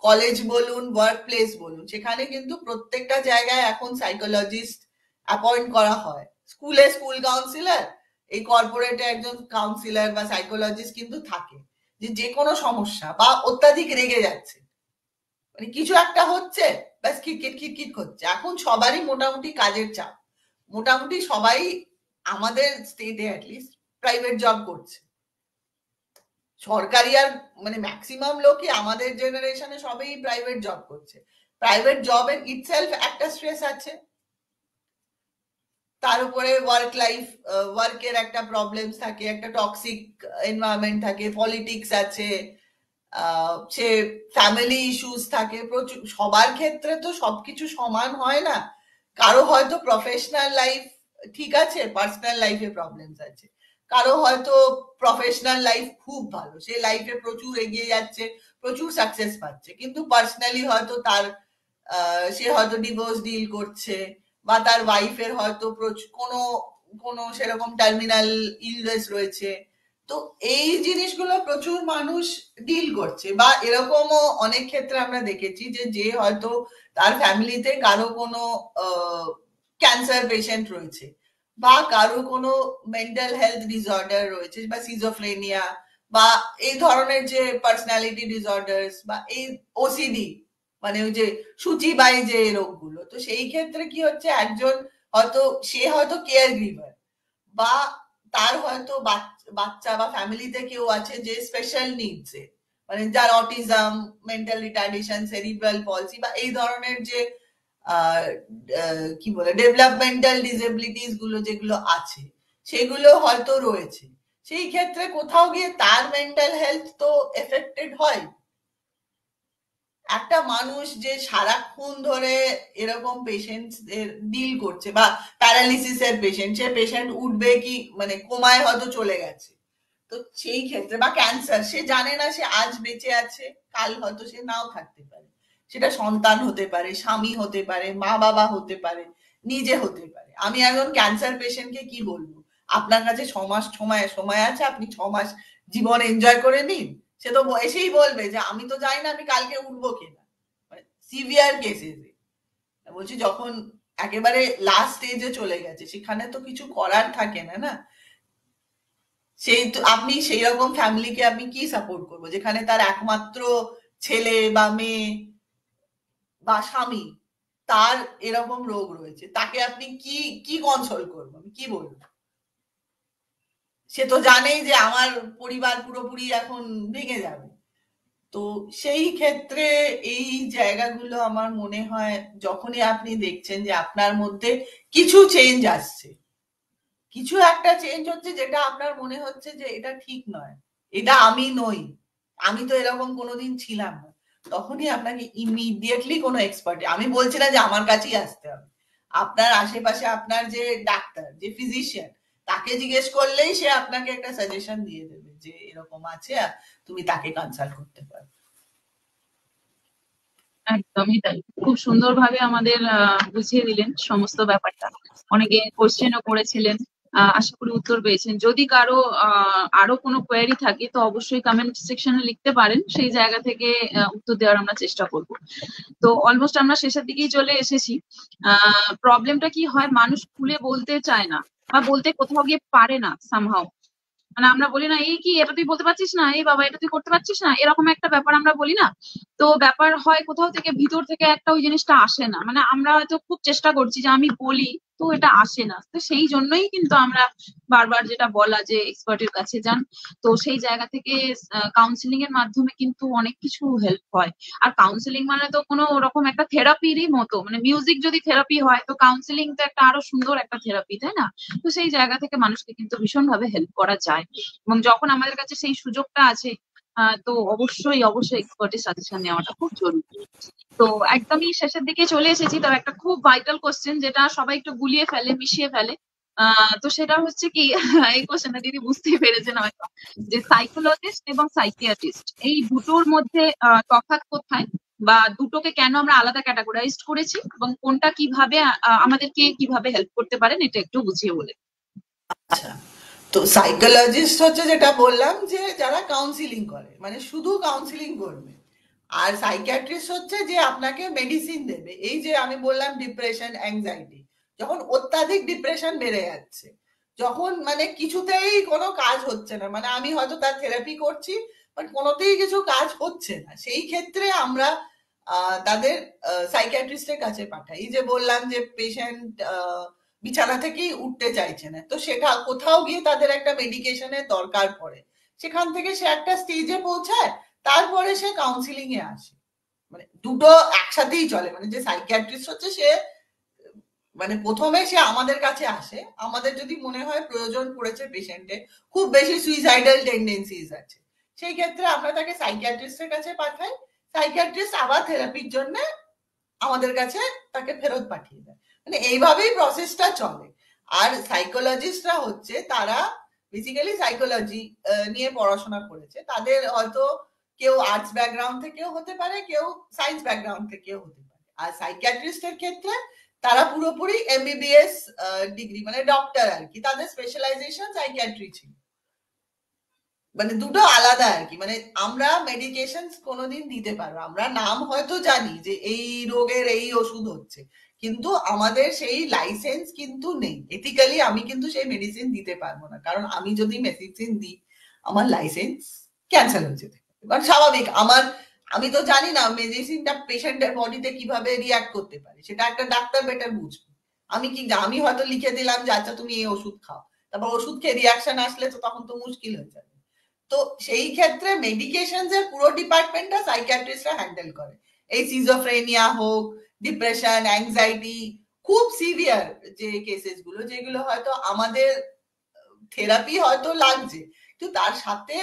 কলেজ বলুন, ওয়ার্ক প্লেস বলুন, সেখানে কিন্তু প্রত্যেকটা জায়গায় এখন সাইকোলজিস্ট অ্যাপয়েন্ট করা হয়। স্কুলে স্কুল কাউন্সিলর, এই কর্পোরেটে একজন কাউন্সিলর বা সাইকোলজিস্ট কিন্তু থাকে, যে যে কোনো সমস্যা বা অত্যাধিক রেগে যাচ্ছে, মানে কিছু একটা হচ্ছে, ব্যাস খিটখিট খিটখিট করছে। এখন সবারই মোটামুটি কাজের চাপ, মোটামুটি সবাই আমাদের স্টেটে অ্যাটলিস্ট প্রাইভেট জব করছে, সরকারি আর মানে ম্যাক্সিমাম লোকই আমাদের জেনারেশনে সবাই প্রাইভেট জব করছে। প্রাইভেট জবের ইটসেলফ একটা স্ট্রেস আছে, তার উপরে ওয়ার্ক লাইফ, ওয়ার্কের একটা প্রবলেমস থাকে, একটা টক্সিক এনভায়রনমেন্ট থাকে, পলিটিক্স আছে, সে ফ্যামিলি ইস্যুস থাকে প্রচুর। সবার ক্ষেত্রে তো সবকিছু সমান হয় না, কারো হয়তো প্রফেশনাল লাইফ ঠিক আছে, পার্সোনাল লাইফে প্রবলেমস আছে, কারো হয়তো প্রফেশনাল লাইফ খুব ভালো, সে লাইফে প্রচুর এগিয়ে যাচ্ছে, প্রচুর সাকসেস পাচ্ছে, কিন্তু পার্সোনালি হয়তো তার সে হয়তো ডিভোর্স ডিল করছে, বা তার ওয়াইফের হয়তো কোনো কোনো সেরকম টার্মিনাল ইলনেস রয়েছে। তো এই জিনিসগুলো প্রচুর মানুষ ডিল করছে, বা এরকমও অনেক ক্ষেত্রে আমরা দেখেছি যে যে হয়তো তার ফ্যামিলিতে কারো কোনো ক্যান্সার পেশেন্ট রয়েছে, বা কারো কোনো মেন্টাল হেলথ ডিসঅর্ডার রয়েছে, বা সিজোফ্রেনিয়া, বা এই ধরনের যে পার্সোনালিটি ডিসঅর্ডার্স, বা এই ওসিডি, মানে ওই যে সূচিবাই যে রোগগুলো। তো সেই ক্ষেত্রে কি হচ্ছে, একজন হয়তো সে হয়তো কেয়ার গিভার, বা তার হয়তো বাচ্চা বা ফ্যামিলিতে কেউ আছে যে স্পেশাল নিডস এ, মানে যার অটিজম, মেন্টাল রিটার্ডেশন, সেরিব্রাল পলসি, বা এই ধরনের যে কি বলে ডেভেলপমেন্টাল ডিসেবিলিটিস গুলো যেগুলো আছে, সেগুলো হয়তো রয়েছে। সেই ক্ষেত্রে কোথাও গিয়ে তার মেন্টাল হেলথ তো এফেক্টেড হয়। একটা মানুষ যে সারাক্ষণ ধরে এরকম পেশেন্ট ডিল করছে, বা প্যারালিসিস এর পেশেন্ট, সে পেশেন্ট উঠবে কি, মানে কোমায় হয়তো চলে গেছে, তো সেই ক্ষেত্রে, বা ক্যান্সার, সে জানে না সে আজ বেঁচে আছে, কাল হয়তো সে নাও থাকতে পারে, সেটা সন্তান হতে পারে, স্বামী হতে পারে, মা বাবা হতে পারে, নিজে হতে পারে। আমি একজন ক্যান্সার পেশেন্টকে কি বলবো, আপনার কাছে 6 মাস সময় সময় আছে, আপনি 6 মাস জীবন এনজয় করে নিন। সে তো এসেই বলবে যে আমি তো জানি না আমি কালকে উঠবো কিনা, মানে সিভিয়ার কেসেস। বলছি যখন একেবারে লাস্ট স্টেজে চলে গেছে, সেখানে তো কিছু করার থাকে না, না? সেই তো আপনি সেই রকম ফ্যামিলিকে আপনি কি সাপোর্ট করবো, যেখানে তার একমাত্র ছেলে বা মেয়ে বা স্বামী, তার এরকম রোগ রয়েছে, তাকে আপনি কি কি কনসোল করবো, আমি কি বলবো? সে তো জানেই যে আমার পরিবার পুরোপুরি এখন ভেঙে যাবে। তো সেই ক্ষেত্রে এই জায়গাগুলো আমার মনে হয়, যখনই আপনি দেখছেন যে আপনার মধ্যে কিছু চেঞ্জ আসছে, কিছু একটা চেঞ্জ হচ্ছে, যেটা আপনার মনে হচ্ছে যে এটা ঠিক নয়, এটা আমি নই, আমি তো এরকম কোনোদিন ছিলাম না, তখনই আপনাকে ইমিডিয়েটলি কোনো এক্সপার্ট, আমি বলছি না যে আমার কাছেই আসতে হবে, আপনার আশেপাশে আপনার যে ডাক্তার, যে ফিজিশিয়ান, তাকে জিজ্ঞেস করলেই সে আপনাকে একটা সাজেশন দিয়ে দেবে যে এরকম আছে, তুমি তাকে কনসাল্ট করতে পারো। একদমই তাই, খুব সুন্দরভাবে আমাদের বুঝিয়ে দিলেন সমস্ত ব্যাপারটা, অনেকে কোশ্চেনও করেছিলেন, আশা করি উত্তর পেয়েছেন। যদি কারো আরো কোনো কোয়েরি থাকে তো অবশ্যই কমেন্ট সেকশনে লিখতে পারেন, সেই জায়গা থেকে উত্তর দেওয়ার আমরা চেষ্টা করব। তো অলমোস্ট আমরা শেষের দিকেই চলে এসেছি। প্রবলেমটা কি হয়, মানুষ খুলে বলতে চায় না বা বলতে কোথাও গিয়ে পারে না সামহাও। মানে আমরা বলি না, এই কি এটা তুই বলতে পারছিস না, এই বাবা এটা তুই করতে পারছিস না, এরকম একটা ব্যাপার আমরা বলি না। তো ব্যাপার হয় কোথাও থেকে ভিতর থেকে একটা ওই জিনিসটা আসে না, মানে আমরা হয়তো খুব চেষ্টা করছি যে আমি বলি, তো এটা আসে না। তো সেই জন্যই কিন্তু আমরা বারবার যেটা বলা যে এক্সপার্টের কাছে যান। তো সেই জায়গা থেকে কাউন্সিলিং এর মাধ্যমে কিন্তু অনেক কিছু হেল্প হয়। আর কাউন্সিলিং মানে তো কোনো ওরকম একটা থেরাপিরই মতো, মানে মিউজিক যদি থেরাপি হয় তো কাউন্সিলিং তো একটা আরো সুন্দর একটা থেরাপি, তাই না? তো সেই জায়গা থেকে মানুষকে কিন্তু ভীষণ ভাবে হেল্প করা যায়। এবং যখন আমাদের কাছে সেই সুযোগটা আছে, তো অবশ্যই অবশ্যই এক্সপার্টের সাজেশন নেওয়াটা খুব জরুরি। তো একদমই শেষের দিকে চলে এসেছি, তবে একটা খুব ভাইটাল কোশ্চেন যেটা সবাই একটু গুলিয়ে ফেলে, মিশিয়ে ফেলে। তো সেটা হচ্ছে কি, এই কোশ্চেনটা দিদি বুঝতেই পেরেছেন হয়তো, যে সাইকোলজিস্ট এবং সাইকিয়াট্রিস্ট এই দুটোর মধ্যে তফাৎ কোথায়, বা দুটোকে কেন আমরা আলাদা ক্যাটাগরাইজড করেছি, এবং কোনটা কিভাবে আমাদেরকে কিভাবে হেল্প করতে পারেন, এটা একটু বুঝিয়ে বলে। আচ্ছা, তো সাইকোলজিস্ট হচ্ছে যেটা বললাম যে যারা কাউন্সিলিং করে, মানে শুধু কাউন্সিলিং করবে। আর সাইকিয়াট্রিস্ট হচ্ছে যে আপনাকে মেডিসিন দেবে। এই যে আমি বললাম ডিপ্রেশন, অ্যাংজাইটি, যখন অত্যাধিক ডিপ্রেশন বেড়ে যাচ্ছে, যখন মানে কিছুতেই কোনো কাজ হচ্ছে না, মানে আমি হয়তো তার থেরাপি করছি বাট কোনোতেই কিছু কাজ হচ্ছে না, সেই ক্ষেত্রে আমরা তাদের সাইকিয়াট্রিস্টের কাছে পাঠাই। এই যে বললাম যে পেশেন্ট বিছানা থেকেই উঠতে চাইছে না, তো সেটা কোথাও গিয়ে তাদের একটা মেডিকেশনের দরকার পড়ে, সেখান থেকে সে একটা স্টেজে পৌঁছায়, তারপরে সে কাউন্সিলিং এ আসে। মানে দুটো একসাথেই চলে, মানে যে সাইকিয়াট্রিস্ট হচ্ছে সে মানে প্রথমে সে আমাদের কাছে আসে, আমাদের যদি মনে হয় প্রয়োজন পড়েছে পেশেন্টে, খুব বেশি সুইসাইডাল টেন্ডেন্সিজ আছে, সেই ক্ষেত্রে আমরা তাকে সাইকিয়াট্রিস্টের কাছে পাঠাই। সাইকিয়াট্রিস্ট আবার থেরাপির জন্য আমাদের কাছে তাকে ফেরত পাঠিয়ে দেয়। মানে এইভাবেই প্রসেসটা চলে। আর সাইকোলজিস্টরা হচ্ছে তারা বেসিক্যালি সাইকোলজি নিয়ে পড়াশোনা করেছে, তাদের হয়তো কেউ আর্টস ব্যাকগ্রাউন্ড থেকেও হতে পারে, কেউ সায়েন্স ব্যাকগ্রাউন্ড থেকেও হতে পারে। আর সাইকিয়াট্রিস্টের ক্ষেত্রে তারা পুরোপুরি এমবিবিএস ডিগ্রি, মানে ডক্টর আর কি, তাদের স্পেশালাইজেশন সাইকিয়াট্রি ছিল। মানে দুটো আলাদা আর কি। মানে আমরা মেডিকেশন কোনোদিন দিতে পারবো, আমরা নাম হয়তো জানি যে এই রোগের এই ওষুধ হচ্ছে, কিন্তু আমাদের সেই লাইসেন্স কিন্তু নেই। এথিক্যালি আমি কিন্তু সেই মেডিসিন দিতে পারবো না, কারণ আমি যদি মেডিসিন দিই আমার লাইসেন্স ক্যান্সেল হয়ে যেতে পারে। কারণ স্বাভাবিক, আমি তো জানি না মেডিসিনটা পেশেন্টের বডিতে কিভাবে রিয়াক্ট করতে পারে, সেটা একটা ডাক্তার বেটার বুঝবে। আমি হয়তো লিখে দিলাম যে আচ্ছা তুমি এই ওষুধ খাও, তারপর ওষুধ খেয়ে রিয়াকশন আসলে তো তখন তো মুশকিল হয়ে যাবে। তো সেই ক্ষেত্রে মেডিকেশন এর পুরো ডিপার্টমেন্টটা সাইকিয়াট্রিস্টরা হ্যান্ডেল করে। এই সিজোফ্রেনিয়া হোক, ডিপ্রেশন, অ্যাংজাইটি, খুব সিভিয়ার যে কেসেস গুলো, যেগুলো হয়তো আমাদের থেরাপি হয়তো লাগছে কিন্তু তার সাথে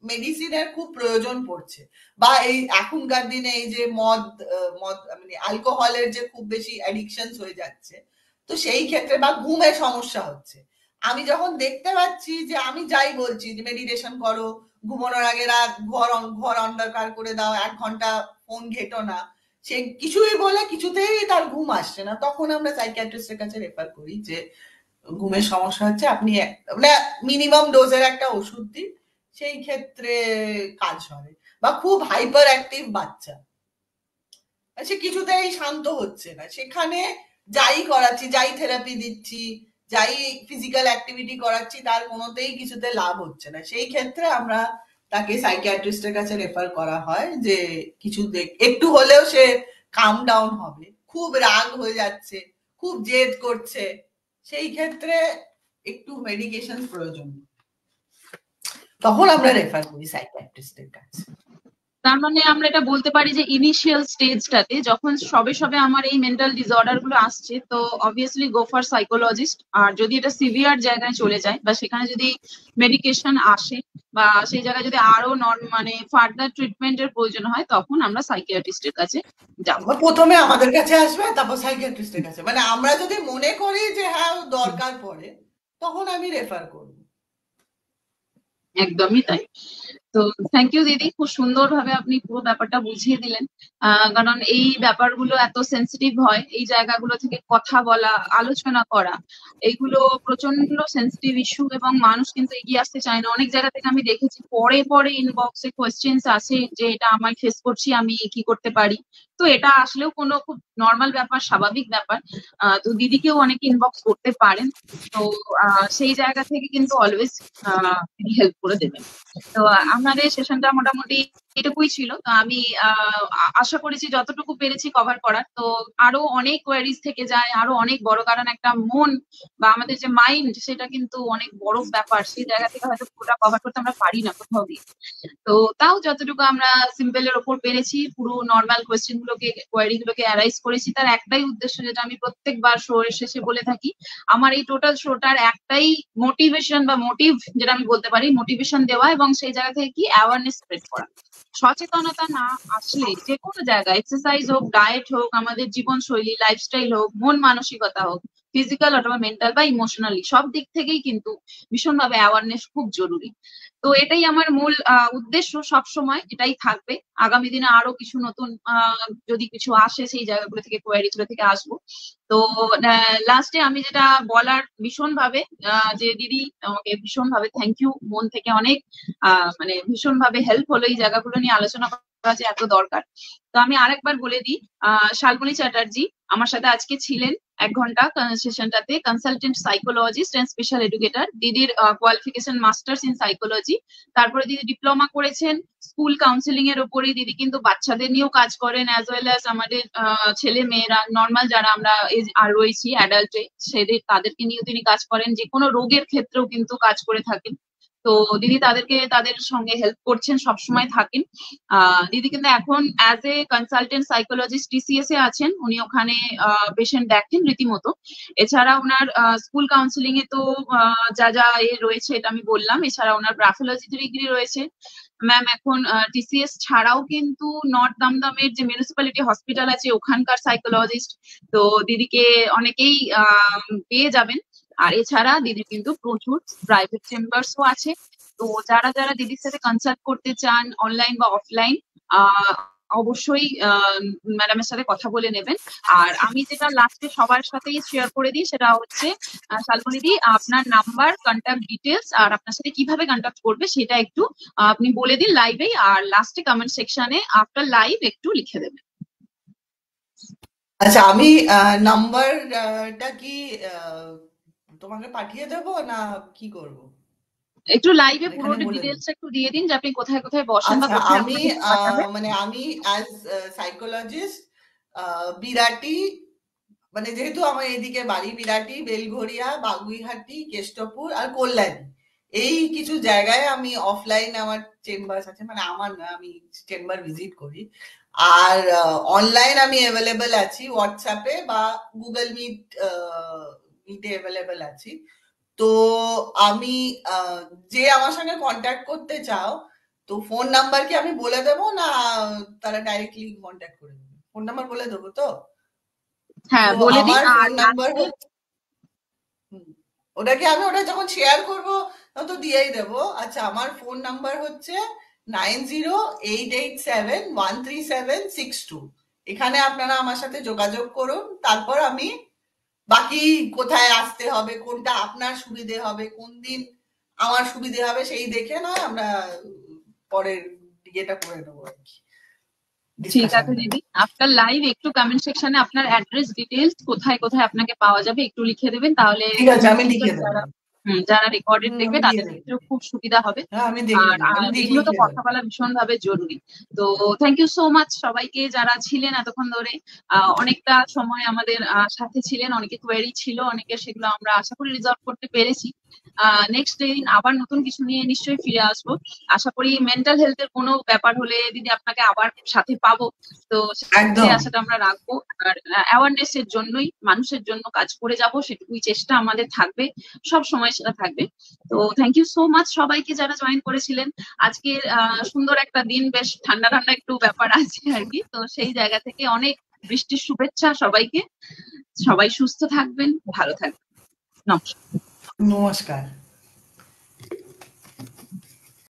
মেডিসিনের খুব প্রয়োজন পড়ছে, বা এই এখনকার দিনে এই যে মদ মানে অ্যালকোহলের যে খুব বেশি অ্যাডিকশন হয়ে যাচ্ছে, তো সেই ক্ষেত্রে বা ঘুমের সমস্যা হচ্ছে, আমি যখন দেখতে পাচ্ছি যে আমি যাই বলছি যে মেডিটেশন করো, ঘুমানোর আগে রাত ঘর অন্ধকার করে দাও, 1 ঘন্টা ফোন ঘেটো না, সে কিছুই বলে কিছুতেই তার ঘুম আসছে না, তখন আমরা সাইকিয়াট্রিস্টের কাছে রেফার করি যে ঘুমের সমস্যা হচ্ছে, আপনি মানে মিনিমাম ডোজের একটা ওষুধ দিন, সেই ক্ষেত্রে কাজ হবে। বা খুব হাইপার অ্যাক্টিভ বাচ্চা, সে কিছুতেই শান্ত হচ্ছে না, সেখানে যাই করাচ্ছি, যাই থেরাপি দিচ্ছি, যাই ফিজিক্যাল অ্যাক্টিভিটি করাচ্ছি, তার কোনোতেই কিছুতে লাভ হচ্ছে না, সেই ক্ষেত্রে আমরা তাকে সাইকিয়াট্রিস্টের কাছে রেফার করা হয় যে কিছু একটু হলেও সে কাম ডাউন হবে, খুব রাগ হয়ে যাচ্ছে, খুব জেদ করছে, সেই ক্ষেত্রে একটু মেডিকেশন প্রয়োজন, তখন আমরা রেফার করি সাইকিয়াট্রিস্টের কাছে। তার মানে আমরা এটা বলতে পারি যে ইনিশিয়াল স্টেজটাতে যখন সবে সবে আমার এই মেন্টাল ডিসঅর্ডার গুলো আসছে, তো অবভিয়াসলি গো ফর সাইকোলজিস্ট। আর যদি এটা সিভিয়ার জায়গায় চলে যায় বা সেখানে যদি মেডিকেশন আসে বা সেই জায়গায় যদি আরো মানে ফার্দার ট্রিটমেন্টের প্রয়োজন হয়, তখন আমরা সাইকিয়াট্রিস্টের কাছে যাব। প্রথমে আমাদের কাছে আসবে, তারপর সাইকিয়াট্রিস্টের কাছে, মানে আমরা যদি মনে করি যে হ্যাঁ দরকার পড়ে, তখন আমি রেফার করব। একদমই তাই। তো থ্যাংক ইউ দিদি, খুব সুন্দরভাবে আপনি পুরো ব্যাপারটা বুঝিয়ে দিলেন। কারণ এই ব্যাপারগুলো এত সেন্সিটিভ হয়, এই জায়গাগুলো থেকে কথা বলা, আলোচনা করা, এইগুলো প্রচন্ড সেন্সিটিভ ইস্যু, এবং মানুষ কিন্তু এগিয়ে আসতে চায় না। অনেক জায়গা থেকে আমি দেখেছি পরে পরে ইনবক্সে কোয়েশ্চেন্স আসে যে এটা আমি ফেস করছি, আমি কি করতে পারি। তো এটা আসলেও কোনো খুব নর্মাল ব্যাপার, স্বাভাবিক ব্যাপার। তো দিদিকেও অনেকে ইনবক্স করতে পারেন। তো সেই জায়গা থেকে কিন্তু অলওয়েজ হেল্প করে দেবেন। তো আমাদের সেশনটা মোটামুটি এটুকুই ছিল। তো আমি আশা করেছি যতটুকু পেরেছি কভার করার। তো আরো অনেক কোয়ারিজ থেকে যায়, আরো অনেক বড়, কারণ একটা মন বা আমাদের যে মাইন্ড, সেটা কিন্তু অনেক বড় ব্যাপার। সেই জায়গা থেকে হয়তো পুরোটা কভার করতে আমরা পারি না কোথাও দিয়ে। তো তাও যতটুকু আমরা সিম্পলের ওপর পেরেছি, পুরো নর্মাল কোয়েশ্চেন গুলোকে, কোয়ারি গুলোকে অ্যারাইজ করেছি। তার একটাই উদ্দেশ্য, যেটা আমি প্রত্যেকবার শো এর শেষে বলে থাকি, আমার এই টোটাল শোটার একটাই মোটিভেশন বা মোটিভ, যেটা আমি বলতে পারি, মোটিভেশন দেওয়া এবং সেই জায়গা থেকে কি অ্যাওয়ারনেস স্প্রেড করা। সচেতনতা না আসলে যে কোনো জায়গায়, এক্সারসাইজ হোক, ডায়েট হোক, আমাদের জীবনশৈলী, লাইফস্টাইল হোক, মন মানসিকতা হোক, ফিজিক্যাল অথবা মেন্টাল বা ইমোশনালি, সব দিক থেকেই কিন্তু ভীষণভাবে অ্যাওয়ারনেস খুব জরুরি। তো এটাই আমার মূল উদ্দেশ্য, সব সময় এটাই থাকবে। আগামী দিনে আরো কিছু নতুন যদি কিছু আসে, সেই জায়গাগুলো থেকে, কোয়ারি গুলো থেকে আসবো। তো লাস্টে আমি যেটা বলার, ভীষণ ভাবে যে দিদি আমাকে ভীষণ ভাবে থ্যাংক ইউ, মন থেকে অনেক মানে ভীষণ ভাবে হেল্প হলো এই জায়গাগুলো নিয়ে আলোচনা করা যে এত দরকার। তো আমি আরেকবার বলে দিই, শালমণি চ্যাটার্জি আমার সাথে আজকে ছিলেন 1 ঘন্টা সেশনটাতে, consultant psychologist and special educator. দিদির কোয়ালিফিকেশন মাস্টার্স ইন সাইকোলজি। তারপরে দিদি ডিপ্লোমা করেছেন স্কুল কাউন্সিলিং এর উপরে। দিদি কিন্তু বাচ্চাদের নিয়েও কাজ করেন, অ্যাজ ওয়েল অ্যাজ আমাদের ছেলে মেয়েরা, নর্মাল যারা আমরা আর রয়েছি অ্যাডাল্টে, সেদের তাদেরকে নিয়েও তিনি কাজ করেন। যে কোনো রোগের ক্ষেত্রেও কিন্তু কাজ করে থাকেন। তো দিদি তাদেরকে, তাদের সঙ্গে হেল্প করছেন, সবসময় থাকেন। দিদি কিন্তু এখন as a consultant psychologist TCS এ আছেন। উনি ওখানে পেশেন্ট দেখেন রীতিমতো। এছাড়া ওনার স্কুল কাউন্সিলিং এ তো যা যা রয়েছে এটা আমি বললাম। এছাড়া ওনার গ্রাফোলজিতে ডিগ্রি রয়েছে। ম্যাম এখন টিসিএস ছাড়াও কিন্তু নর্থ দমদমের যে মিউনিসিপ্যালিটি হসপিটাল আছে, ওখানকার সাইকোলজিস্ট। তো দিদিকে অনেকেই পেয়ে যাবেন। আর এছাড়া দিদির কিন্তু প্রচুর প্রাইভেট চেম্বারসও আছে। তো যারা যারা দিদির সাথে কনসাল্ট করতে চান, অনলাইন বা অফলাইন, অবশ্যই ম্যাডামের সাথে কথা বলে নেবেন। আর আমি যেটা লাস্টে সবার সাথেই শেয়ার করে দিই, সেটা হচ্ছে শালমণি দি, আপনার নাম্বার, কন্ট্যাক্ট ডিটেলস আর আপনার সাথে কিভাবে কন্ট্যাক্ট করবে সেটা একটু আপনি বলে দিন লাইভেই, আর লাস্টে কমেন্ট সেকশনে আফটার লাইভ একটু লিখে দেবেন। আচ্ছা, আমি নাম্বারটা কি তোমাকে পাঠিয়ে দেবো না কি করব? একটু লাইভে পুরো এখানে বলে দেবো। ডিটেলস একটু দিয়ে দিন, যে আপনি কোথায় কোথায় বসেন বা আচ্ছা, কোথায় আমি আপনাকে পাওয়া যাবে। মানে আমি অ্যাজ সাইকোলজিস্ট বিরাটি, মানে যেহেতু আমার এদিকে বাড়ি বিরাটি, বেলঘড়িয়া, বাগুইহাটি, কেষ্টপুর আর কল্যাণী, এই কিছু জায়গায় আমি অফলাইন আমার চেম্বার আছে, মানে আমার না, আমি চেম্বার ভিজিট করি। আর অনলাইন আমি অ্যাভেলেবেল আছি হোয়াটসঅ্যাপে বা গুগল মিটে অ্যাভেলেবেল আছি। তো আমি যে আমার সঙ্গে কন্ট্যাক্ট করতে চাও, তো ফোন নাম্বার কি আমি বলে দেবো না তারা ডাইরেক্টলি কন্ট্যাক্ট করে দেবে? ফোন নাম্বার বলে দেবো তো? হ্যাঁ তো বলে দিন। আমার আর ফোন নাম্বার লাস্টে হচ্ছে, ওটাকে আমি ওটা যখন শেয়ার করবো তখন তো দিয়েই দেবো। আচ্ছা, আমার ফোন নাম্বার হচ্ছে 9088713762। এখানে আপনারা আমার সাথে যোগাযোগ করুন। তারপর আমি বাকি কোথায় আসতে হবে, কোনটা আপনার সুবিধে হবে, কোন দিন আমার সুবিধে হবে, সেই দেখে নয় আমরা পরের ইয়েটা করে নেবো আর কি, ঠিক আছে ডিসকাশনটা। দিদি, আফটার লাইভ একটু কমেন্ট সেকশনে আপনার অ্যাড্রেস ডিটেলস, কোথায় কোথায় আপনাকে পাওয়া যাবে একটু লিখে দেবেন, তাহলে ঠিক আছে, আমি লিখে দেবো। যারা যারা রেকর্ডেড দেখবে আমি দিয়ে তাদের দেবো। ক্ষেত্রেও খুব সুবিধা হবে। হ্যাঁ, আমি দেখে আর দেবো, আমি এগুলো তো লিখে কথা দেবো। বলা ভীষণ ভাবে জরুরি। তো থ্যাংক ইউ সো মাচ সবাইকে যারা ছিলেন এতক্ষণ ধরে। অনেকটা সময় আমাদের সাথে ছিলেন, অনেকে কোয়েরি ছিল, অনেকে সেগুলো আমরা আশা করি রিজলভ করতে পেরেছি। নেক্সট দিন আবার নতুন কিছু নিয়ে নিশ্চয়ই ফিরে আসবো। আশা করি মেন্টাল হেলথের কোনো ব্যাপার হলে দিদি আপনাকে আবার সাথে পাবো। তো সেই একদম। আশাটা আমরা রাখবো। আর অ্যাওয়ারনেস এর জন্যই, মানুষের জন্য কাজ করে যাব, সেটুকুই চেষ্টা আমাদের থাকবে, সব সময় সেটা থাকবে। তো থ্যাংক ইউ সো মাচ সবাইকে যারা জয়েন করেছিলেন। আজকে সুন্দর একটা দিন, বেশ ঠান্ডা ঠান্ডা একটু ব্যাপার আছে আর কি। তো সেই জায়গা থেকে অনেক বৃষ্টির শুভেচ্ছা সবাইকে। সবাই সুস্থ থাকবেন, ভালো থাকবেন। নমস্কার। নমস্কার।